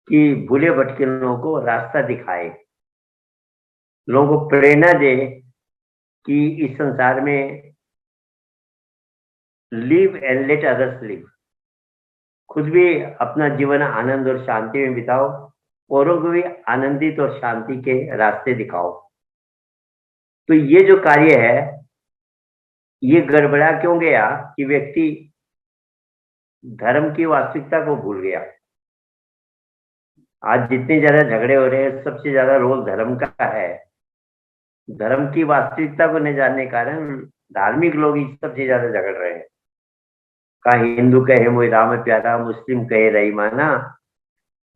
कि भूले भटके लोगों को रास्ता दिखाए, लोगों को प्रेरणा दे कि इस संसार में live and let others live. खुद भी अपना जीवन आनंद और शांति में बिताओ, औरों को भी आनंदित और शांति के रास्ते दिखाओ। तो ये जो कार्य है ये गड़बड़ा क्यों गया कि व्यक्ति धर्म की वास्तविकता को भूल गया। आज जितने ज्यादा झगड़े हो रहे हैं सबसे ज्यादा रोल धर्म का है। धर्म की वास्तविकता को न जानने के कारण धार्मिक लोग ही सबसे ज्यादा झगड़ रहे हैं। कहा हिंदू कहे मोई राम प्यारा, मुस्लिम कहे रहीमाना,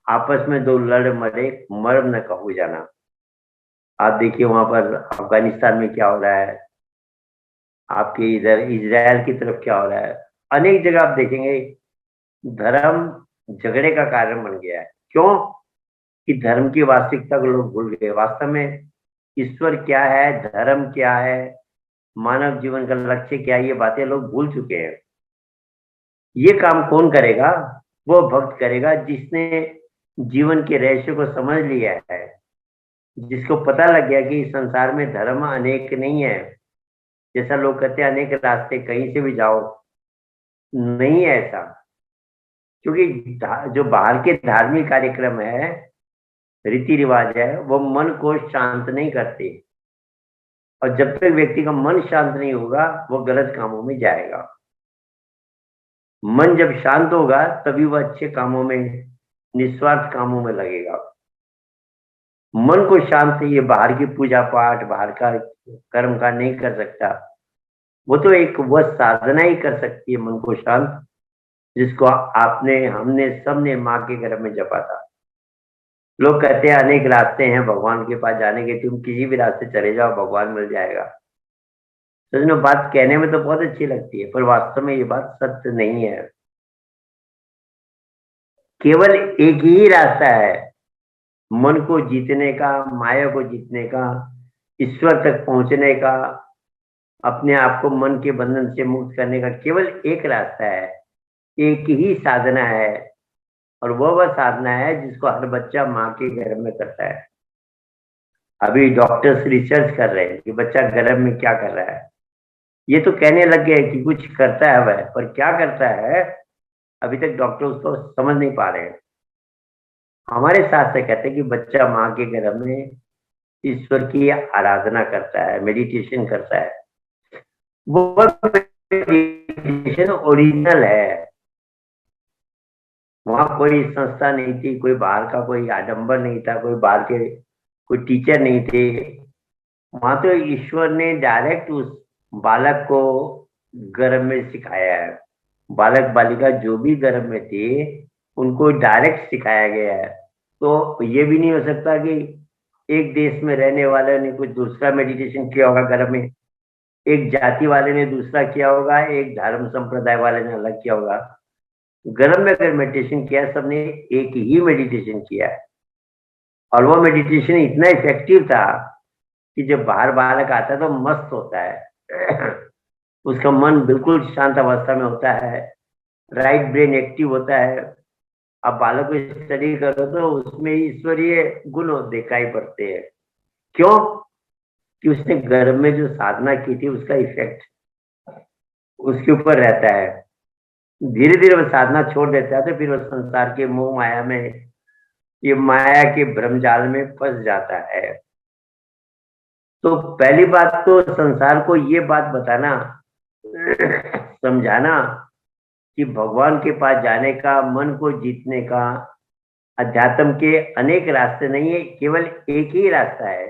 आपस में दो लड़ मरे मर्म न कहू जाना। आप देखिए वहां पर अफगानिस्तान में क्या हो रहा है, आपके इधर इजराइल की तरफ क्या हो रहा है, अनेक जगह आप देखेंगे धर्म झगड़े का कारण बन गया है। क्यों? कि धर्म की वास्तविकता को लोग भूल गए। वास्तव में ईश्वर क्या है, धर्म क्या है, मानव जीवन का लक्ष्य क्या है, ये बातें लोग भूल चुके हैं। ये काम कौन करेगा? वो भक्त करेगा जिसने जीवन के रहस्य को समझ लिया है, जिसको पता लग गया कि इस संसार में धर्म अनेक नहीं है। जैसा लोग कहते हैं अनेक रास्ते कहीं से भी जाओ, नहीं है ऐसा। क्योंकि जो बाहर के धार्मिक कार्यक्रम है, रीति रिवाज है, वो मन को शांत नहीं करते। और जब तक व्यक्ति का मन शांत नहीं होगा वो गलत कामों में जाएगा। मन जब शांत होगा तभी वह अच्छे कामों में, निस्वार्थ कामों में लगेगा। मन को शांत ये बाहर की पूजा पाठ, बाहर का कर्म का नहीं कर सकता। वो तो एक वह साधना ही कर सकती है मन को शांत, जिसको आपने, हमने, सबने माँ के गर्भ में जपा था। लोग कहते हैं अनेक रास्ते हैं भगवान के पास जाने के, तुम किसी भी रास्ते चले जाओ भगवान मिल जाएगा। तो बात कहने में तो बहुत अच्छी लगती है, पर वास्तव में ये बात सत्य नहीं है। केवल एक ही रास्ता है मन को जीतने का, माया को जीतने का, ईश्वर तक पहुंचने का, अपने आप को मन के बंधन से मुक्त करने का। केवल एक रास्ता है, एक ही साधना है, और वह साधना है जिसको हर बच्चा माँ के गर्भ में करता है। अभी डॉक्टर्स रिसर्च कर रहे हैं कि बच्चा गर्भ में क्या कर रहा है। ये तो कहने लग गए कि कुछ करता है वह, पर क्या करता है अभी तक डॉक्टर उसको समझ नहीं पा रहे हैं। हमारे शास्त्र कहते हैं कि बच्चा माँ के गर्भ में ईश्वर की आराधना करता है, मेडिटेशन करता है, वो मेडिटेशन ओरिजिनल है। वहां कोई संस्था नहीं थी, कोई बाहर का कोई आडंबर नहीं था, कोई बाहर के कोई टीचर नहीं थे। वहां तो ईश्वर ने डायरेक्ट उस बालक को गर्भ में सिखाया है। बालक बालिका जो भी गर्भ में थे उनको डायरेक्ट सिखाया गया है। तो ये भी नहीं हो सकता कि एक देश में रहने वाले ने कुछ दूसरा मेडिटेशन किया होगा गर्भ में, एक जाति वाले ने दूसरा किया होगा, एक धर्म संप्रदाय वाले ने अलग किया होगा। गर्भ में अगर मेडिटेशन किया है, सबने एक ही मेडिटेशन किया है, और वो मेडिटेशन इतना इफेक्टिव था कि जब बाहर बालक आता है तो मस्त होता है। उसका मन बिल्कुल शांत अवस्था में होता है, राइट ब्रेन एक्टिव होता है। अब बालक को स्टडी करो तो उसमें ईश्वरीय गुण दिखाई पड़ते हैं। क्यों? कि उसने गर्भ में जो साधना की थी उसका इफेक्ट उसके ऊपर रहता है। धीरे धीरे वो साधना छोड़ देता है तो फिर वो संसार के मोह माया में, ये माया के भ्रमजाल में फंस जाता है। तो पहली बात तो संसार को ये बात बताना, समझाना कि भगवान के पास जाने का, मन को जीतने का, अध्यात्म के अनेक रास्ते नहीं है, केवल एक ही रास्ता है।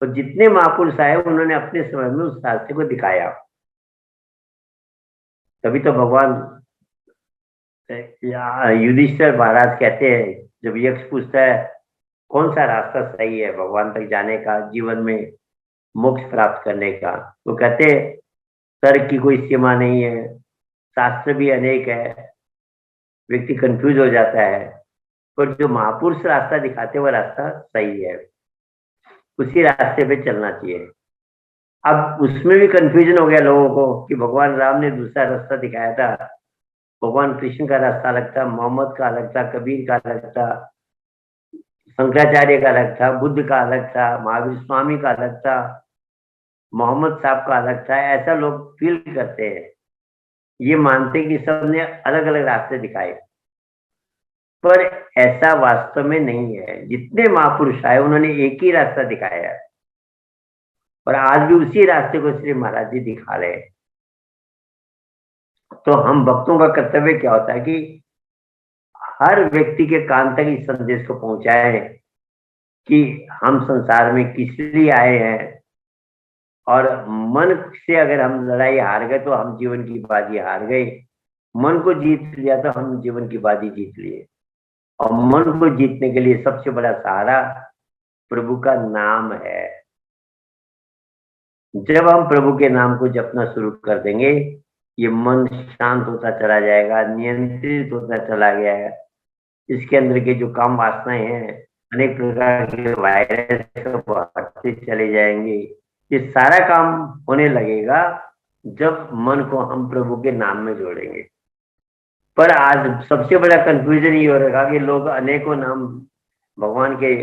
तो जितने महापुरुष आए उन्होंने अपने समय में उस रास्ते को दिखाया। तभी तो भगवान युधिष्ठिर महाराज कहते हैं, जब यक्ष पूछता है कौन सा रास्ता सही है भगवान तक जाने का, जीवन में मोक्ष प्राप्त करने का, तो कहते तर्क की कोई सीमा नहीं है, शास्त्र भी अनेक है, व्यक्ति कंफ्यूज हो जाता है, पर जो महापुरुष रास्ता दिखाते वह रास्ता सही है, उसी रास्ते पे चलना चाहिए। अब उसमें भी कंफ्यूजन हो गया लोगों को कि भगवान राम ने दूसरा रास्ता दिखाया था, भगवान कृष्ण का रास्ता अलग था, मोहम्मद का अलग था, कबीर का अलग था, शंकराचार्य का अलग था, बुद्ध का अलग था, महावीर स्वामी का अलग था, मोहम्मद साहब का अलग था। ऐसा लोग फील करते हैं, ये मानते कि सबने अलग अलग रास्ते दिखाए, पर ऐसा वास्तव में नहीं है। जितने महापुरुष आए उन्होंने एक ही रास्ता दिखाया है, और आज भी उसी रास्ते को श्री महाराज जी दिखा रहे हैं। तो हम भक्तों का कर्तव्य क्या होता है कि हर व्यक्ति के कान तक इस संदेश को पहुंचाएं कि हम संसार में किस लिए आए हैं, और मन से अगर हम लड़ाई हार गए तो हम जीवन की बाजी हार गए, मन को जीत लिया तो हम जीवन की बाजी जीत लिए। और मन को जीतने के लिए सबसे बड़ा सहारा प्रभु का नाम है। जब हम प्रभु के नाम को जपना शुरू कर देंगे, ये मन शांत होता चला जाएगा, नियंत्रित होता चला गया है। इसके अंदर के जो काम वासनाएं हैं, अनेक प्रकार के वायरस हटते चले जाएंगे। ये सारा काम होने लगेगा जब मन को हम प्रभु के नाम में जोड़ेंगे। पर आज सबसे बड़ा कंफ्यूजन ये हो रहा कि लोग अनेकों नाम, भगवान के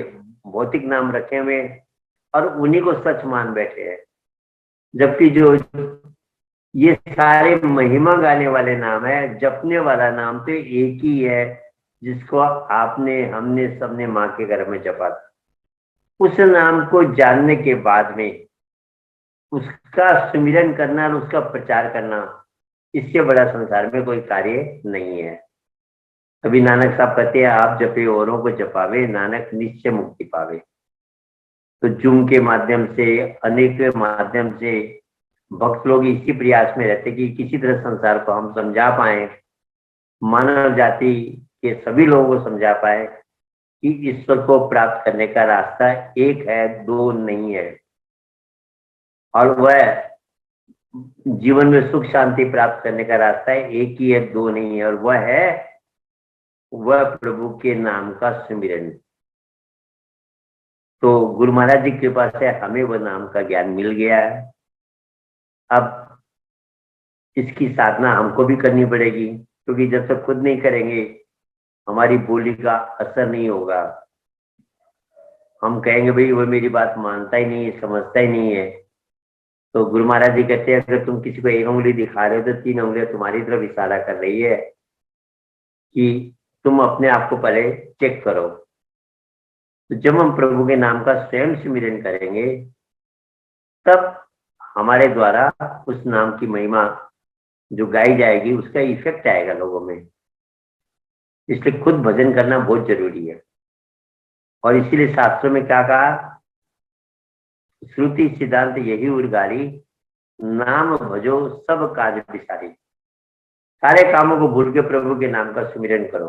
भौतिक नाम रखे हुए और उन्हीं को सच मान बैठे हैं, जबकि जो ये सारे महिमा गाने वाले नाम है, जपने वाला नाम तो एक ही है, जिसको आपने, हमने, सबने माँ के घर में जपा था। उस नाम को जानने के बाद में उसका सुमिरन करना और उसका प्रचार करना, इससे बड़ा संसार में कोई कार्य नहीं है। अभी नानक साहब कहते हैं, आप जपे औरों को जपावे, नानक निश्चय मुक्ति पावे। तो जूम के माध्यम से, अनेक माध्यम से भक्त लोग इसी प्रयास में रहते कि किसी तरह संसार को हम समझा पाए, मानव जाति के सभी लोगों को समझा पाए कि ईश्वर को प्राप्त करने का रास्ता एक है, दो नहीं है, और वह जीवन में सुख शांति प्राप्त करने का रास्ता है एक ही है, दो नहीं है, और वह प्रभु के नाम का सुमिरन। तो गुरु महाराज जी की कृपा से हमें वह नाम का ज्ञान मिल गया है। अब इसकी साधना हमको भी करनी पड़ेगी, क्योंकि जब तक खुद नहीं करेंगे हमारी बोली का असर नहीं होगा। हम कहेंगे भाई वो मेरी बात मानता ही नहीं है, समझता ही नहीं है। तो गुरु महाराज जी कहते हैं, अगर तुम किसी को एक उंगली दिखा रहे हो तो 3 उंगलियां तुम्हारी तरफ इशारा कर रही है कि तुम अपने आप को पहले चेक करो। तो जब हम प्रभु के नाम का स्वयं सिमरन करेंगे तब हमारे द्वारा उस नाम की महिमा जो गाई जाएगी उसका इफेक्ट आएगा लोगों में। इसलिए खुद भजन करना बहुत जरूरी है। और इसीलिए शास्त्रों में क्या कहा, श्रुति सिद्धांत यही उर्गारी, नाम भजो सब काज बिसारी। सारे कामों को भूल के प्रभु के नाम का सुमिरन करो।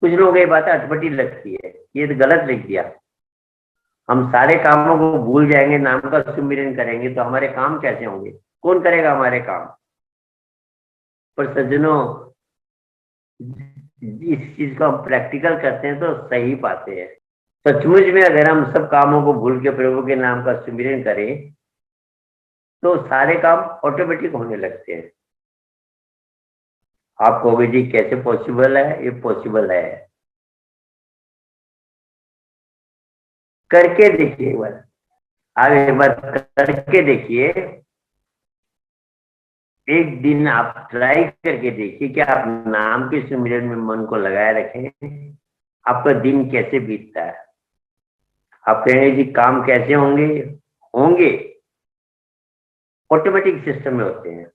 कुछ लोगों को ये बात अटपटी लगती है, ये तो गलत लिख दिया। हम सारे कामों को भूल जाएंगे, नाम का सुमिरन करेंगे तो हमारे काम कैसे होंगे? कौन करेगा हमारे काम? पर सज्जनों, इस चीज को हम प्रैक्टिकल करते हैं तो सही पाते हैं। सचमुच में अगर हम सब कामों को भूल के प्रभु के नाम का सुमिरन करें तो सारे काम ऑटोमेटिक होने लगते हैं। आप कहोगे जी कैसे पॉसिबल है? ये पॉसिबल है, करके देखिए एक बार। आप एक बार करके देखिए, एक दिन आप ट्राई करके देखिए कि आप नाम के सुमिरन में मन को लगाए रखें, आपका दिन कैसे बीतता है। आप कहेंगे जी काम कैसे होंगे? होंगे, ऑटोमेटिक सिस्टम में होते हैं।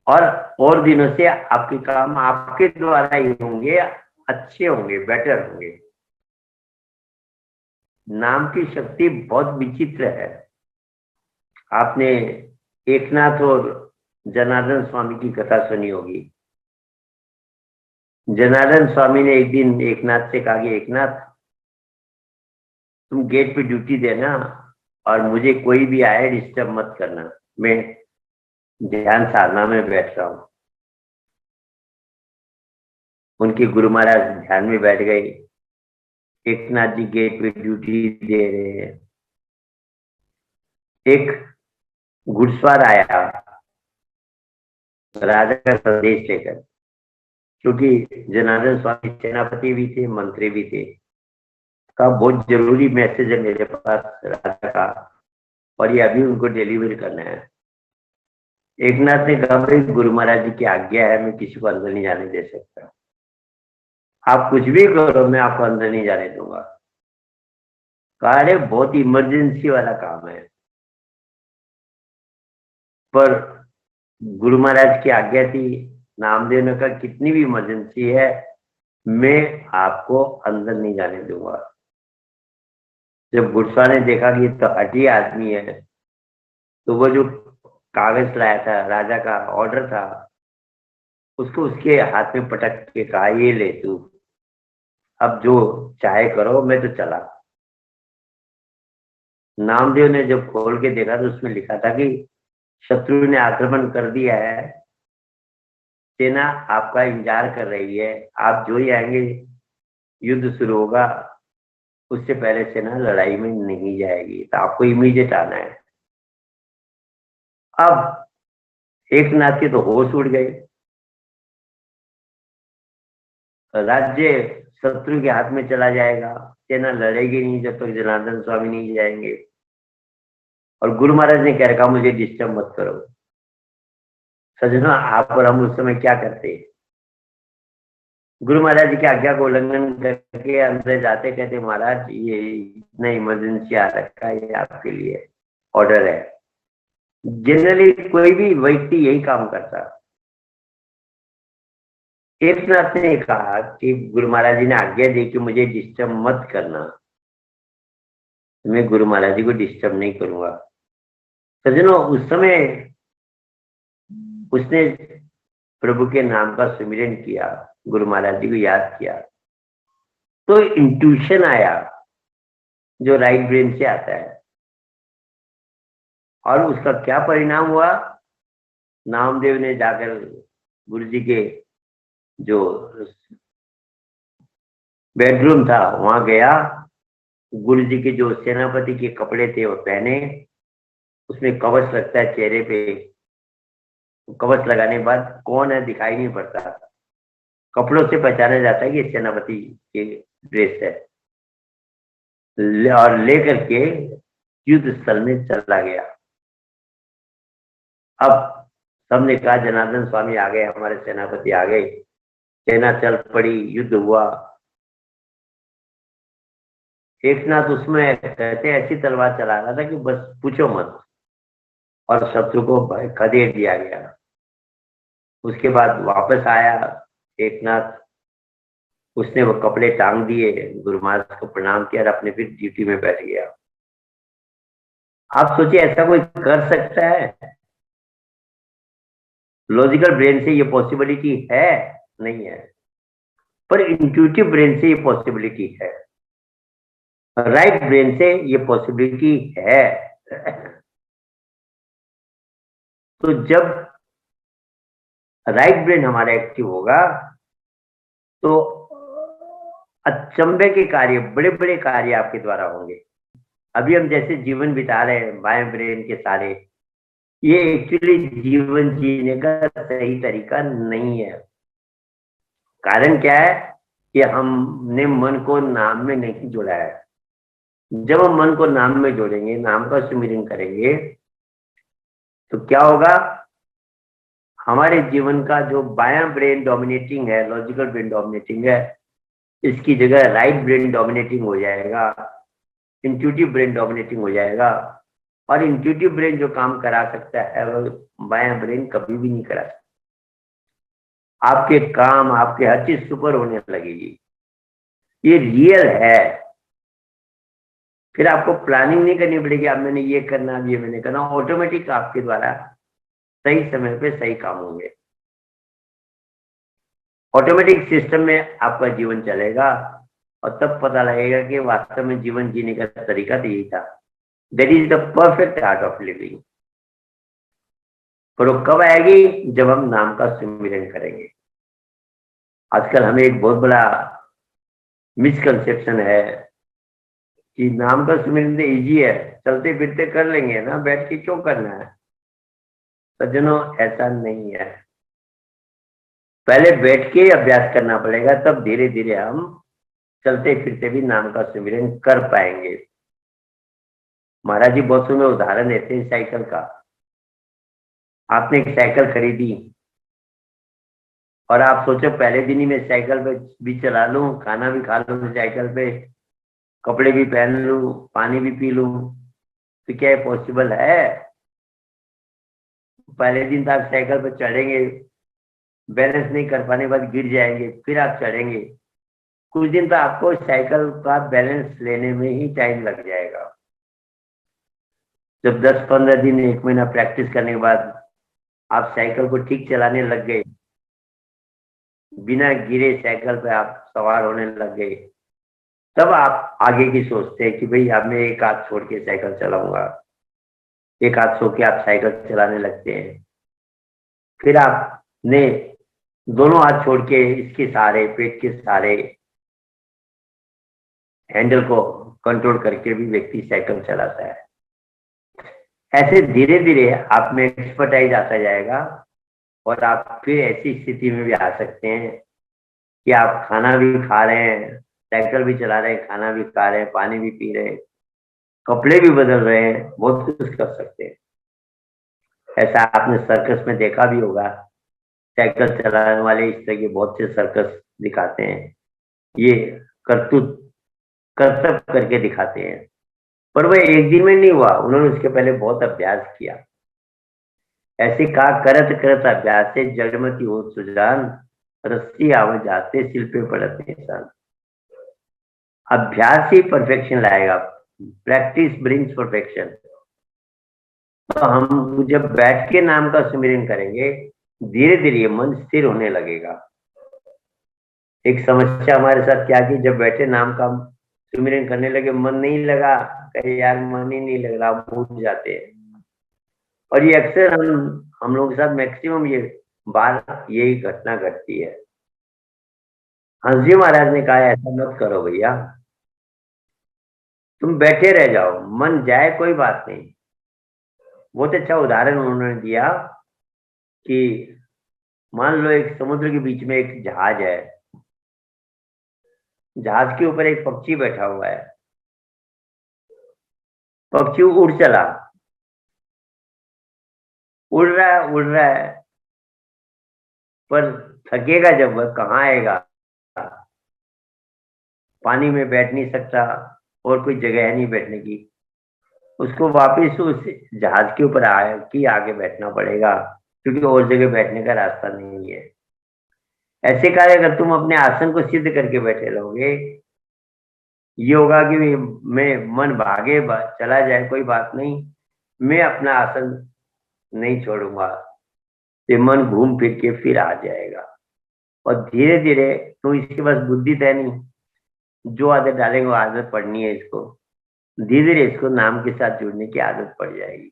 और दिनों से आपके काम आपके द्वारा ही होंगे, अच्छे होंगे, बेटर होंगे। नाम की शक्ति बहुत विचित्र है। आपने एकनाथ और जनार्दन स्वामी की कथा सुनी होगी। जनार्दन स्वामी ने एक दिन एकनाथ से कहा कि एकनाथ, तुम गेट पे ड्यूटी देना और मुझे कोई भी आए डिस्टर्ब मत करना, मैं ध्यान साधना में बैठ रहा हूं। उनके गुरु महाराज ध्यान में बैठ गए। एकनाथ जी गेट पे ड्यूटी दे रहे हैं। एक घुड़सवार आया राजा का संदेश लेकर, क्योंकि जनार्दन स्वामी सेनापति भी थे, मंत्री भी थे। का बहुत जरूरी मैसेज है मेरे पास राजा का, और ये अभी उनको डिलीवर करना है। एकनाथ ने कहा भाई गुरु महाराज जी की आज्ञा है, मैं किसी को अंदर नहीं जाने दे सकता। आप कुछ भी करो, मैं आपको अंदर नहीं जाने दूंगा। कहा अरे बहुत इमरजेंसी वाला काम है। पर गुरु महाराज की आज्ञा थी, नामदेव ने कहा कितनी भी इमरजेंसी है मैं आपको अंदर नहीं जाने दूंगा। जब गुस्सा ने देखा कि ये तो हठी आदमी है, तो वो जो कागज लाया था, राजा का ऑर्डर था, उसको उसके हाथ में पटक के कहा ये ले तू, अब जो चाहे करो, मैं तो चला। नामदेव ने जब खोल के देखा तो उसमें लिखा था कि शत्रु ने आक्रमण कर दिया है, सेना आपका इंतजार कर रही है, आप जो ही आएंगे युद्ध शुरू होगा, उससे पहले सेना लड़ाई में नहीं जाएगी, तो आपको इमीडिएट आना है। अब एकनाथ के तो होश उड़ गए। राज्य शत्रु के हाथ में चला जाएगा, सेना लड़ेगी नहीं जब तक जनार्दन स्वामी नहीं जाएंगे। और गुरु महाराज ने कह रखा मुझे डिस्टर्ब मत करो। सजना, आप और हम उस समय क्या करते? गुरु महाराज जी की आज्ञा को उल्लंघन करके अंदर जाते, कहते महाराज ये इतना इमरजेंसी आ रखा है, ये आपके लिए ऑर्डर है। जनरली कोई भी व्यक्ति यही काम करता। एकनाथ ने कहा कि गुरु महाराज जी ने आज्ञा दी कि मुझे डिस्टर्ब मत करना, मैं गुरु महाराज जी को डिस्टर्ब नहीं करूंगा। सज्जनों, उस समय उसने प्रभु के नाम का सुमिरन किया, गुरु महाराज जी को याद किया, तो इंट्यूशन आया जो राइट ब्रेन से आता है। और उसका क्या परिणाम हुआ? नामदेव ने जाकर गुरु जी के जो बेडरूम था वहां गया, गुरु जी के जो सेनापति के कपड़े थे वो पहने, उसमें कवच लगता है चेहरे पे, कवच लगाने के बाद कौन है दिखाई नहीं पड़ता, कपड़ों से पहचाना जाता है कि सेनापति के ड्रेस है, और लेकर के युद्ध स्थल में चला गया। अब सबने कहा जनार्दन स्वामी आ गए, हमारे सेनापति आ गए, सेना चल पड़ी, युद्ध हुआ। एक नाथ उसमें कहते ऐसी तलवार चला रहा था कि बस पूछो मत, और शत्रु को खदेड़ दिया गया। उसके बाद वापस आया एक नाथ, उसने वो कपड़े टांग दिए, गुरु महाराज को प्रणाम किया और अपने फिर ड्यूटी में बैठ गया। आप सोचिए ऐसा कोई कर सकता है? लॉजिकल ब्रेन से ये पॉसिबिलिटी है? नहीं है। पर इंट्यूटिव ब्रेन से ये पॉसिबिलिटी है, राइट ब्रेन से ये पॉसिबिलिटी है। तो जब राइट ब्रेन हमारा एक्टिव होगा तो अचंभे के कार्य, बड़े बड़े कार्य आपके द्वारा होंगे। अभी हम जैसे जीवन बिता रहे हैं बाएं ब्रेन के सारे, ये एक्चुअली जीवन जीने का सही तरीका नहीं है। कारण क्या है कि हमने मन को नाम में नहीं जोड़ा है। जब हम मन को नाम में जोड़ेंगे, नाम का सुमिरन करेंगे, तो क्या होगा? हमारे जीवन का जो बायां ब्रेन डोमिनेटिंग है, लॉजिकल ब्रेन डोमिनेटिंग है, इसकी जगह राइट ब्रेन डोमिनेटिंग हो जाएगा, इंट्यूटिव ब्रेन डोमिनेटिंग हो जाएगा। और इंट्यूटिव ब्रेन जो काम करा सकता है वो बायां ब्रेन कभी भी नहीं करा सकता। आपके काम, आपके हर चीज सुपर होने लगेगी। ये रियल है। फिर आपको प्लानिंग नहीं करनी पड़ेगी, अब मैंने ये करना, अब ये मैंने करना, ऑटोमेटिक आपके द्वारा सही समय पे सही काम होंगे। ऑटोमेटिक सिस्टम में आपका जीवन चलेगा और तब पता लगेगा कि वास्तव में जीवन जीने का तरीका तो यही था। That is the perfect art of living. पर वो कब आएगी? जब हम नाम का सुमिरन करेंगे। आजकल हमें एक बहुत बड़ा मिसकंसेप्शन है कि नाम का सुमिरन तो इजी है, चलते फिरते कर लेंगे ना, बैठ के क्यों करना है। सज्जनों, ऐसा नहीं है। पहले बैठ के अभ्यास करना पड़ेगा, तब धीरे धीरे हम चलते फिरते भी नाम का सुमिरन कर पाएंगे। महाराज जी बहुत सुंदर उदाहरण देते हैं साइकिल का। आपने एक साइकिल खरीदी और आप सोचो पहले दिन ही मैं साइकिल पे भी चला लूं, खाना भी खा लूं साइकिल पे, कपड़े भी पहन लूं, पानी भी पी लूं, तो क्या ये पॉसिबल है? पहले दिन तो आप साइकिल पर चढ़ेंगे, बैलेंस नहीं कर पाने के बाद गिर जाएंगे, फिर आप चढ़ेंगे। कुछ दिन तो आपको साइकिल का बैलेंस लेने में ही टाइम लग जाएगा। जब 10-15 दिन, 1 महीना प्रैक्टिस करने के बाद आप साइकिल को ठीक चलाने लग गए, बिना गिरे साइकिल पे आप सवार होने लग गए, तब आप आगे की सोचते हैं कि भाई अब मैं एक हाथ छोड़ के साइकिल चलाऊंगा। एक हाथ सो के आप साइकिल चलाने लगते हैं। फिर आपने दोनों हाथ छोड़ के इसके सहारे, पेट के सहारे हैंडल को कंट्रोल करके भी व्यक्ति साइकिल चलाता है। ऐसे धीरे धीरे आप में एक्सपर्टाइज आता जाएगा और आप फिर ऐसी स्थिति में भी आ सकते हैं कि आप खाना भी खा रहे हैं, साइकिल भी चला रहे हैं, खाना भी खा रहे हैं, पानी भी पी रहे हैं, कपड़े भी बदल रहे हैं, बहुत कुछ कर सकते हैं। ऐसा आपने सर्कस में देखा भी होगा। साइकिल चलाने वाले इस तरह के बहुत से सर्कस दिखाते हैं, ये करतूत करतब करके दिखाते हैं। पर वह एक दिन में नहीं हुआ, उन्होंने उसके पहले बहुत अभ्यास किया। ऐसे कहा, करत करत अभ्यास से जड़मती हो सुजान, रस्सी आव जाते सिल पे पड़त इंसान। अभ्यास ही परफेक्शन लाएगा। Practice brings perfection. तो हम जब बैठ के नाम का सुमिरन करेंगे, धीरे धीरे मन स्थिर होने लगेगा। एक समस्या हमारे साथ क्या की, जब बैठे नाम का सुमिरन करने लगे, मन नहीं लगा, कहे यार मन ही नहीं लग रहा, भूल जाते हैं। और ये अक्सर हम लोगों के साथ मैक्सिमम ये बार यही घटना घटती है। हंस जी महाराज ने कहा ऐसा मत करो भैया, तुम बैठे रह जाओ, मन जाए कोई बात नहीं। बहुत अच्छा उदाहरण उन्होंने दिया कि मान लो एक समुद्र के बीच में एक जहाज है, जहाज के ऊपर एक पक्षी बैठा हुआ है। पक्षी उड़ चला, उड़ रहा है, पर थकेगा जब वह कहाँ आएगा। पानी में बैठ नहीं सकता, और कोई जगह है नहीं बैठने की, उसको वापस उस जहाज के ऊपर आगे बैठना पड़ेगा, क्योंकि और जगह बैठने का रास्ता नहीं है। ऐसे कार्य अगर तुम अपने आसन को सिद्ध करके बैठे रहोगे, ये होगा कि मैं मन भागे चला जाए कोई बात नहीं, मैं अपना आसन नहीं छोड़ूंगा, तो मन घूम फिर के फिर आ जाएगा। और धीरे धीरे, तो इसके पास बुद्धि तो है नहीं, जो आदत डालेंगे वो आदत पड़नी है इसको, धीरे धीरे इसको नाम के साथ जुड़ने की आदत पड़ जाएगी।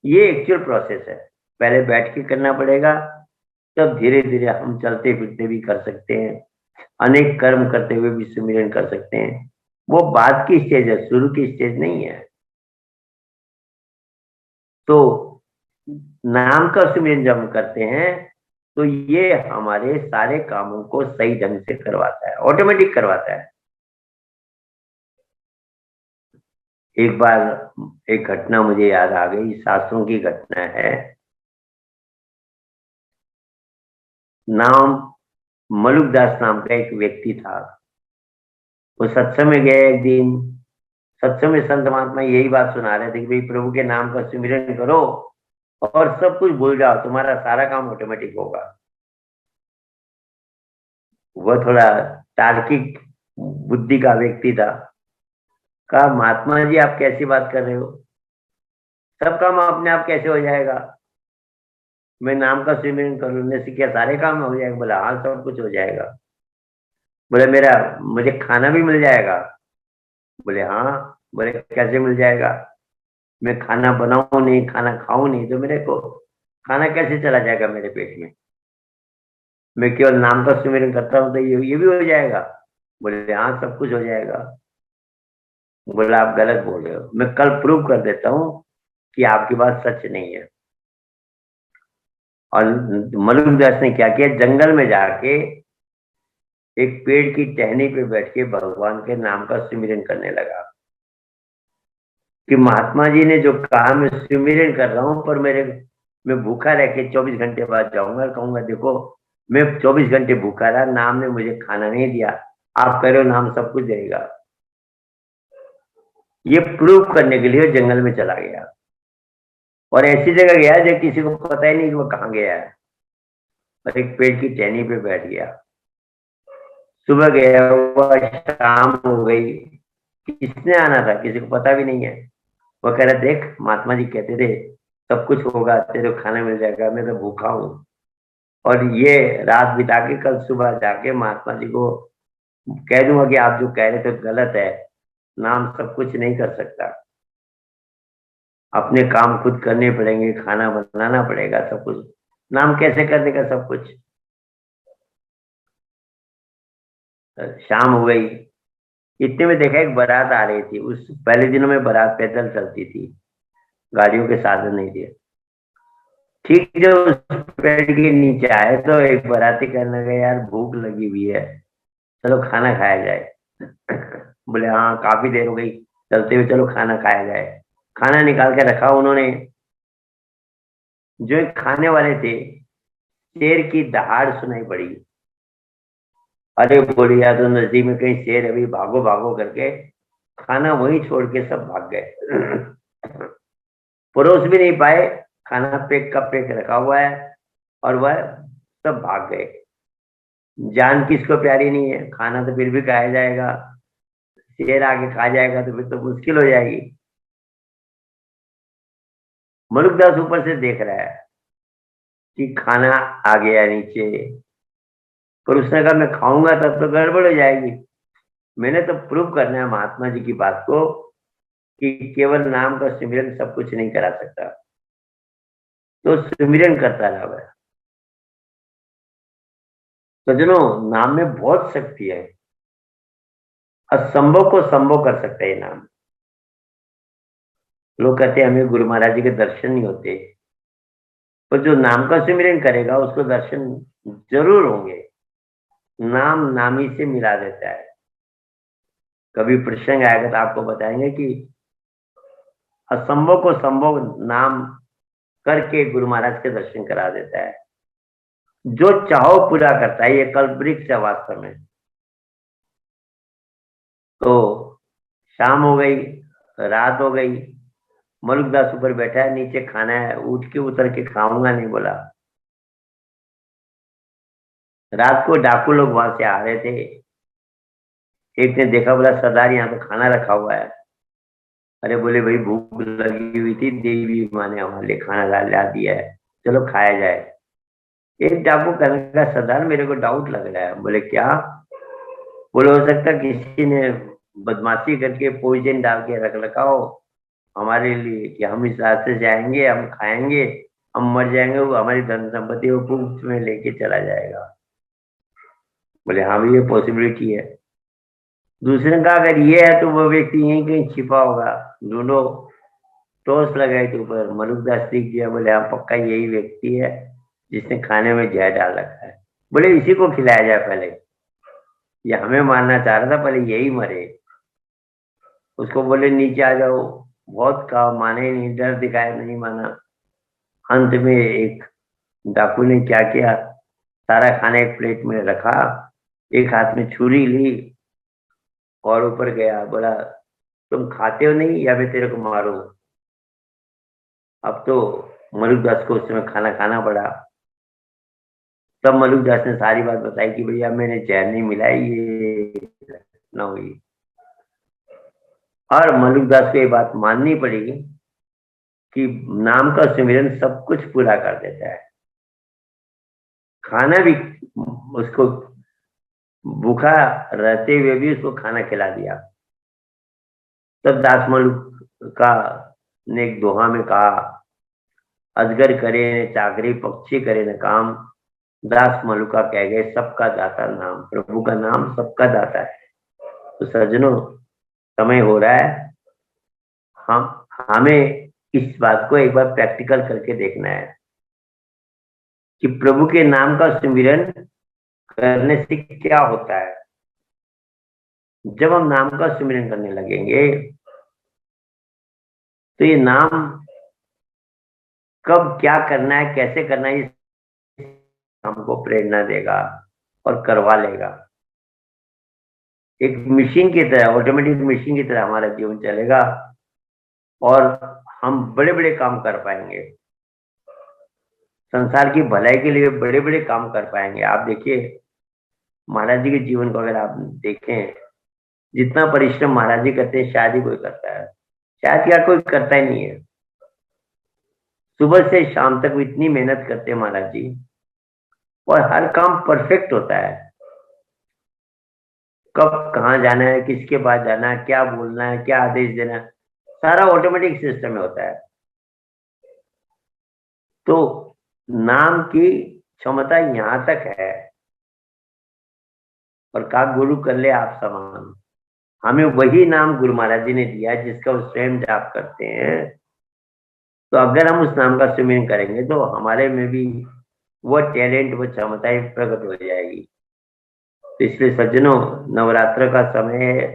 ये एक्चुअल प्रोसेस है, पहले बैठ के करना पड़ेगा, तब धीरे धीरे हम चलते फिरते भी कर सकते हैं, अनेक कर्म करते हुए भी सुमिरन कर सकते हैं। वो बाद की स्टेज है, शुरू की स्टेज नहीं है। तो नाम का सुमिरन जब हम करते हैं तो ये हमारे सारे कामों को सही ढंग से करवाता है, ऑटोमेटिक करवाता है। एक बार एक घटना मुझे याद आ गई, शास्त्रों की घटना है। नाम मलुकदास नाम का एक व्यक्ति था। वो सत्संग में गए एक दिन, सत्संग में संत महात्मा यही बात सुना रहे थे कि भाई प्रभु के नाम का सुमिरन करो और सब कुछ भूल जाओ, तुम्हारा सारा काम ऑटोमेटिक होगा। वह थोड़ा तार्किक बुद्धि का व्यक्ति था। कहा, महात्मा जी आप कैसी बात कर रहे हो, सब काम अपने आप कैसे हो जाएगा, मैं नाम का सुमिरन करने से क्या सारे काम हो जाएगा? बोला हाँ सब कुछ हो जाएगा। बोले मुझे खाना भी मिल जाएगा? बोले हाँ। बोले कैसे मिल जाएगा? मैं खाना बनाऊं नहीं, खाना खाऊं नहीं, तो मेरे को खाना कैसे चला जाएगा मेरे पेट में? मैं केवल नाम का सुमिरन करता हूं तो ये भी हो जाएगा? बोले हाँ सब कुछ हो जाएगा। बोला आप गलत बोल रहे हो, मैं कल प्रूव कर देता हूँ कि आपकी बात सच नहीं है। और मलुकदास ने क्या किया, जंगल में जाके एक पेड़ की टहनी पे बैठ के भगवान के नाम का सुमिरन करने लगा कि महात्मा जी ने जो कहा मैं सुमिरन कर रहा हूं, पर मैं भूखा रह के 24 घंटे बाद जाऊंगा और कहूंगा देखो मैं 24 घंटे भूखा रहा, नाम ने मुझे खाना नहीं दिया, आप कह रहे हो नाम सब कुछ देगा। ये प्रूव करने के लिए जंगल में चला गया और ऐसी जगह गया जब किसी को पता ही नहीं कि वो कहाँ गया है, और एक पेड़ की टहनी पे बैठ गया। सुबह गया हुआ, शाम हो गई, किसने आना था किसी को पता भी नहीं है। वो कह रहा देख महात्मा जी कहते थे सब कुछ होगा, तेरे को खाना मिल जाएगा, मैं तो भूखा हूँ। और ये रात बिता के कल सुबह जाके महात्मा जी को कह दूंगा कि आप जो कह रहे थे गलत है, नाम सब कुछ नहीं कर सकता, अपने काम खुद करने पड़ेंगे, खाना बनाना पड़ेगा, सब कुछ। नाम कैसे कर देगा सब कुछ? शाम हो गई, इतने में देखा एक बारात आ रही थी। उस पहले दिनों में बारात पैदल चलती थी, गाड़ियों के साधन नहीं थे। ठीक जो उस पेड़ के नीचे आए तो एक बाराती कहने लगे यार भूख लगी हुई है, चलो खाना खाया जाए। बोले हाँ काफी देर हो गई, चलते हुए चलो खाना खाया जाए। खाना निकाल के रखा उन्होंने। जो खाने वाले थे, शेर की दहाड़ सुनाई पड़ी। अरे बोलिया तो नजदीक में कहीं शेर है, अभी भागो भागो करके खाना वहीं छोड़ के सब भाग गए। परोस भी नहीं पाए, खाना पेक का पेक रखा हुआ है और वह सब भाग गए। जान किसको प्यारी नहीं है, खाना तो फिर भी खाया जाएगा, शेर आके खा जाएगा तो फिर तो मुश्किल हो जाएगी। मलुकदास ऊपर से देख रहा है कि खाना आ गया नीचे, पर उसने कहा मैं खाऊंगा तब तो गड़बड़ हो जाएगी, मैंने तो प्रूव करना है महात्मा जी की बात को कि केवल नाम का सुमिरन सब कुछ नहीं करा सकता। तो सुमिरन करता रहा वह। सज्जनों, नाम में बहुत शक्ति है, असंभव को संभव कर सकता है ये नाम। लोग कहते हैं हमें गुरु महाराज जी के दर्शन नहीं होते, पर जो नाम का सुमिरन करेगा उसको दर्शन जरूर होंगे। नाम नामी से मिला देता है। कभी प्रसंग आएगा तो आपको बताएंगे कि असंभव को संभव नाम करके गुरु महाराज के दर्शन करा देता है। जो चाहो पूरा करता है, ये कल्पवृक्ष है वास्तव में। तो शाम हो गई, रात हो गई, मलुकदास ऊपर बैठा है, नीचे खाना है, उठ के उतर के खाऊंगा नहीं बोला। रात को डाकू लोग वहां से आ रहे थे, एक ने देखा, बोला सरदार यहाँ तो खाना रखा हुआ है। अरे बोले भाई भूख लगी हुई थी, देवी माँ ने हमारे लिए खाना ला दिया है, चलो खाया जाए। एक डाकू कहने लगा सरदार मेरे को डाउट लग रहा है। बोले क्या? बोले हो सकता है किसी ने बदमाशी करके पॉइजन डाल के रख रखा हो हमारे लिए, कि हम इस रास्ते से जाएंगे, हम खाएंगे, हम मर जाएंगे, वो हमारी धन संपत्ति को गुप्त में लेके चला जाएगा। बोले हाँ भी ये पॉसिबिलिटी है। दूसरे ने कहा अगर ये है तो वो व्यक्ति यहीं कहीं छिपा होगा, ढूंढो। टॉर्च लगाई तो ऊपर मलुकदास दिख गया। बोले हाँ पक्का यही व्यक्ति है जिसने खाने में जहर डाल रखा है। बोले इसी को खिलाया जाए पहले, ये हमें मारना चाह रहा था, पहले यही मरे। उसको बोले नीचे आ जाओ, बहुत कहा, माने नहीं, डर दिखाया, नहीं माना। अंत में एक डाकू ने क्या किया, सारा खाना एक प्लेट में रखा, एक हाथ में छुरी ली और ऊपर गया। बोला तुम खाते हो नहीं या मैं तेरे को मारूं? अब तो मलुकदास को उस समय खाना खाना पड़ा। तब मलुकदास ने सारी बात बताई कि भैया मैंने जहर नहीं मिलाई, ये न हुई। और मलुकदास को ये बात माननी पड़ी कि नाम का सिमरन सब कुछ पूरा कर देता है। खाना भी उसको, भूखा रहते हुए भी उसको खाना खिला दिया। तब दास मलुक का ने एक दोहा में कहा, अजगर करे न चाकरी, पक्षी करे न काम, दास मलुका कह गए सबका दाता नाम। प्रभु का नाम सबका दाता है। तो सज्जनों, समय हो रहा है, हमें इस बात को एक बार प्रैक्टिकल करके देखना है कि प्रभु के नाम का सिमरन करने से क्या होता है। जब हम नाम का सिमरन करने लगेंगे तो ये नाम कब क्या करना है, कैसे करना है, हमको प्रेरणा देगा और करवा लेगा। एक मशीन की तरह, ऑटोमेटिक मशीन की तरह हमारा जीवन चलेगा और हम बड़े बड़े काम कर पाएंगे, संसार की भलाई के लिए बड़े बड़े काम कर पाएंगे। आप देखिए महाराज जी के जीवन को अगर आप देखें, जितना परिश्रम महाराज जी करते हैं शायद ही कोई करता है, शायद क्या कोई करता ही नहीं है। सुबह से शाम तक वो इतनी मेहनत करते हैं महाराज जी, और हर काम परफेक्ट होता है। कब कहाँ जाना है, किसके पास जाना है, क्या बोलना है, क्या आदेश देना है, सारा ऑटोमेटिक सिस्टम में होता है। तो नाम की क्षमता यहाँ तक है, और का गुरु कर ले आप समान। हमें वही नाम गुरु महाराज जी ने दिया है जिसका वो स्वयं जाप करते हैं। तो अगर हम उस नाम का सिमरन करेंगे तो हमारे में भी वो टैलेंट, वो क्षमताएं प्रकट हो जाएगी। तो इसलिए सज्जनों, नवरात्र का समय है।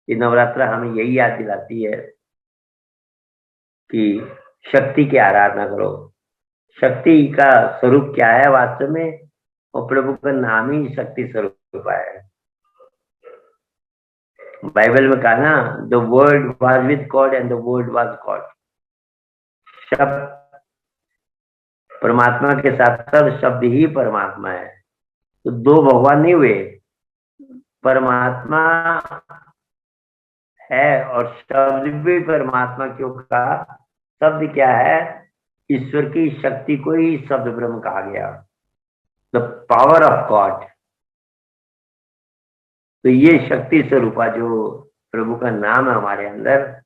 ये नवरात्र हमें यही याद दिलाती है कि शक्ति की आराधना करो। शक्ति का स्वरूप क्या है वास्तव में, और प्रभु का नाम ही शक्ति स्वरूप है। बाइबल में कहा ना, the word was with God and the word was God. शब्द परमात्मा के साथ साथ शब्द ही परमात्मा है। तो दो भगवान नहीं हुए, परमात्मा है और शब्द भी परमात्मा क्यों कहा? शब्द क्या है? ईश्वर की शक्ति को ही शब्द ब्रह्म कहा गया, द पावर ऑफ गॉड। तो ये शक्ति स्वरूपा जो प्रभु का नाम है हमारे अंदर,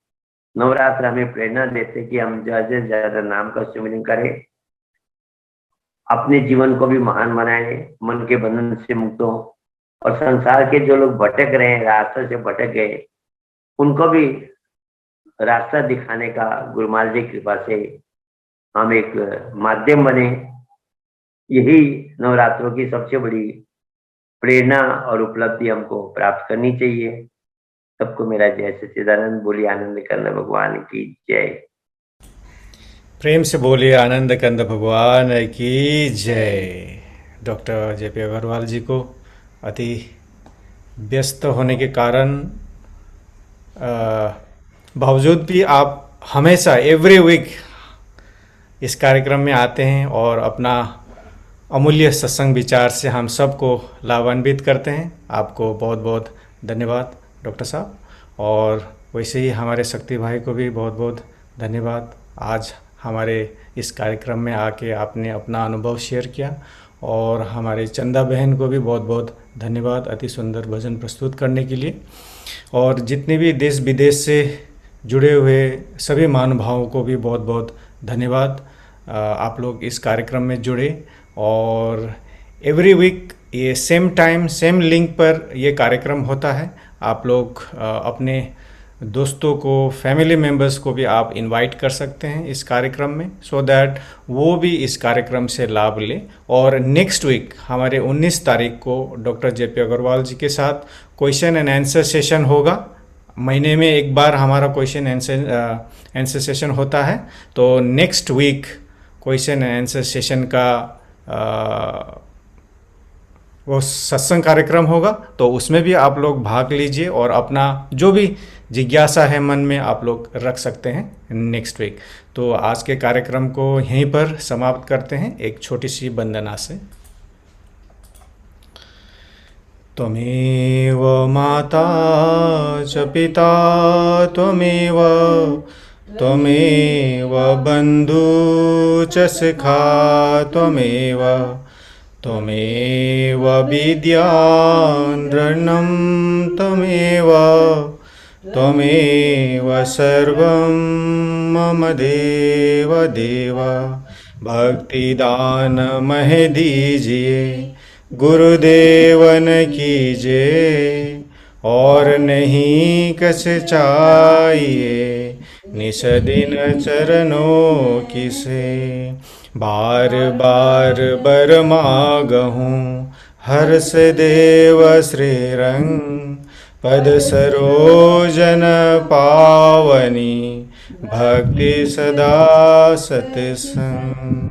नवरात्र हमें प्रेरणा देते कि हम ज्यादा से ज्यादा नाम का सिमरन करें, अपने जीवन को भी महान बनाएं, मन के बंधन से मुक्त हो, और संसार के जो लोग भटक रहे हैं, रास्ते से भटक गए, उनको भी रास्ता दिखाने का गुरु महाराज जी की कृपा से हम एक माध्यम बने। यही नवरात्रों की सबसे बड़ी प्रेरणा और उपलब्धि हमको प्राप्त करनी चाहिए। सबको मेरा जय सच्चिदानंद। बोलिए आनंद कंद भगवान की जय। प्रेम से बोलिए आनंद कंद भगवान की जय। डॉक्टर जेपी अग्रवाल जी को अति व्यस्त होने के कारण बावजूद भी आप हमेशा एवरी वीक इस कार्यक्रम में आते हैं और अपना अमूल्य सत्संग विचार से हम सबको लाभान्वित करते हैं। आपको बहुत बहुत धन्यवाद डॉक्टर साहब, और वैसे ही हमारे शक्ति भाई को भी बहुत बहुत धन्यवाद। आज हमारे इस कार्यक्रम में आके आपने अपना अनुभव शेयर किया, और हमारे चंदा बहन को भी बहुत बहुत धन्यवाद अति सुंदर भजन प्रस्तुत करने के लिए। और जितने भी देश विदेश से जुड़े हुए सभी महानुभावों को भी बहुत बहुत धन्यवाद। आप लोग इस कार्यक्रम में जुड़े, और एवरी वीक ये सेम टाइम सेम लिंक पर ये कार्यक्रम होता है। आप लोग अपने दोस्तों को, फैमिली मेम्बर्स को भी आप इनवाइट कर सकते हैं इस कार्यक्रम में, सो दैट वो भी इस कार्यक्रम से लाभ ले। और नेक्स्ट वीक हमारे 19 तारीख को डॉक्टर जेपी अग्रवाल जी के साथ क्वेश्चन एंड आंसर सेशन होगा। महीने में एक बार हमारा क्वेश्चन आंसर सेशन होता है, तो next week question and answer session का वो सत्संग कार्यक्रम होगा, तो उसमें भी आप लोग भाग लीजिए और अपना जो भी जिज्ञासा है मन में आप लोग रख सकते हैं नेक्स्ट वीक। तो आज के कार्यक्रम को यहीं पर समाप्त करते हैं एक छोटी सी वंदना से। त्वमेव माता च पिता त्वमेव बन्धु च सखा त्वमेव विद्यानृणं त्वमेव सर्वं मम देव। भक्तिदान मह दीजिए, गुरुदेवन कीजिए, और नहीं कस चाहिए निस दिन चरणों की से। बार बार बर मागहूँ हर्ष देव श्री रंग, पद सरोजन पावनी भक्ति सदा सत्संग।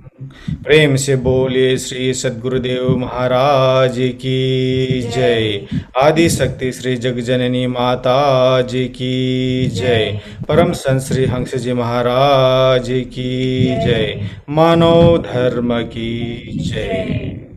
प्रेम से बोलिए श्री सद्गुरुदेव महाराज की जय। आदि शक्ति श्री जगजननी माता जी की जय। परम संत श्री हंस जी महाराज की जय। मानव धर्म की जय।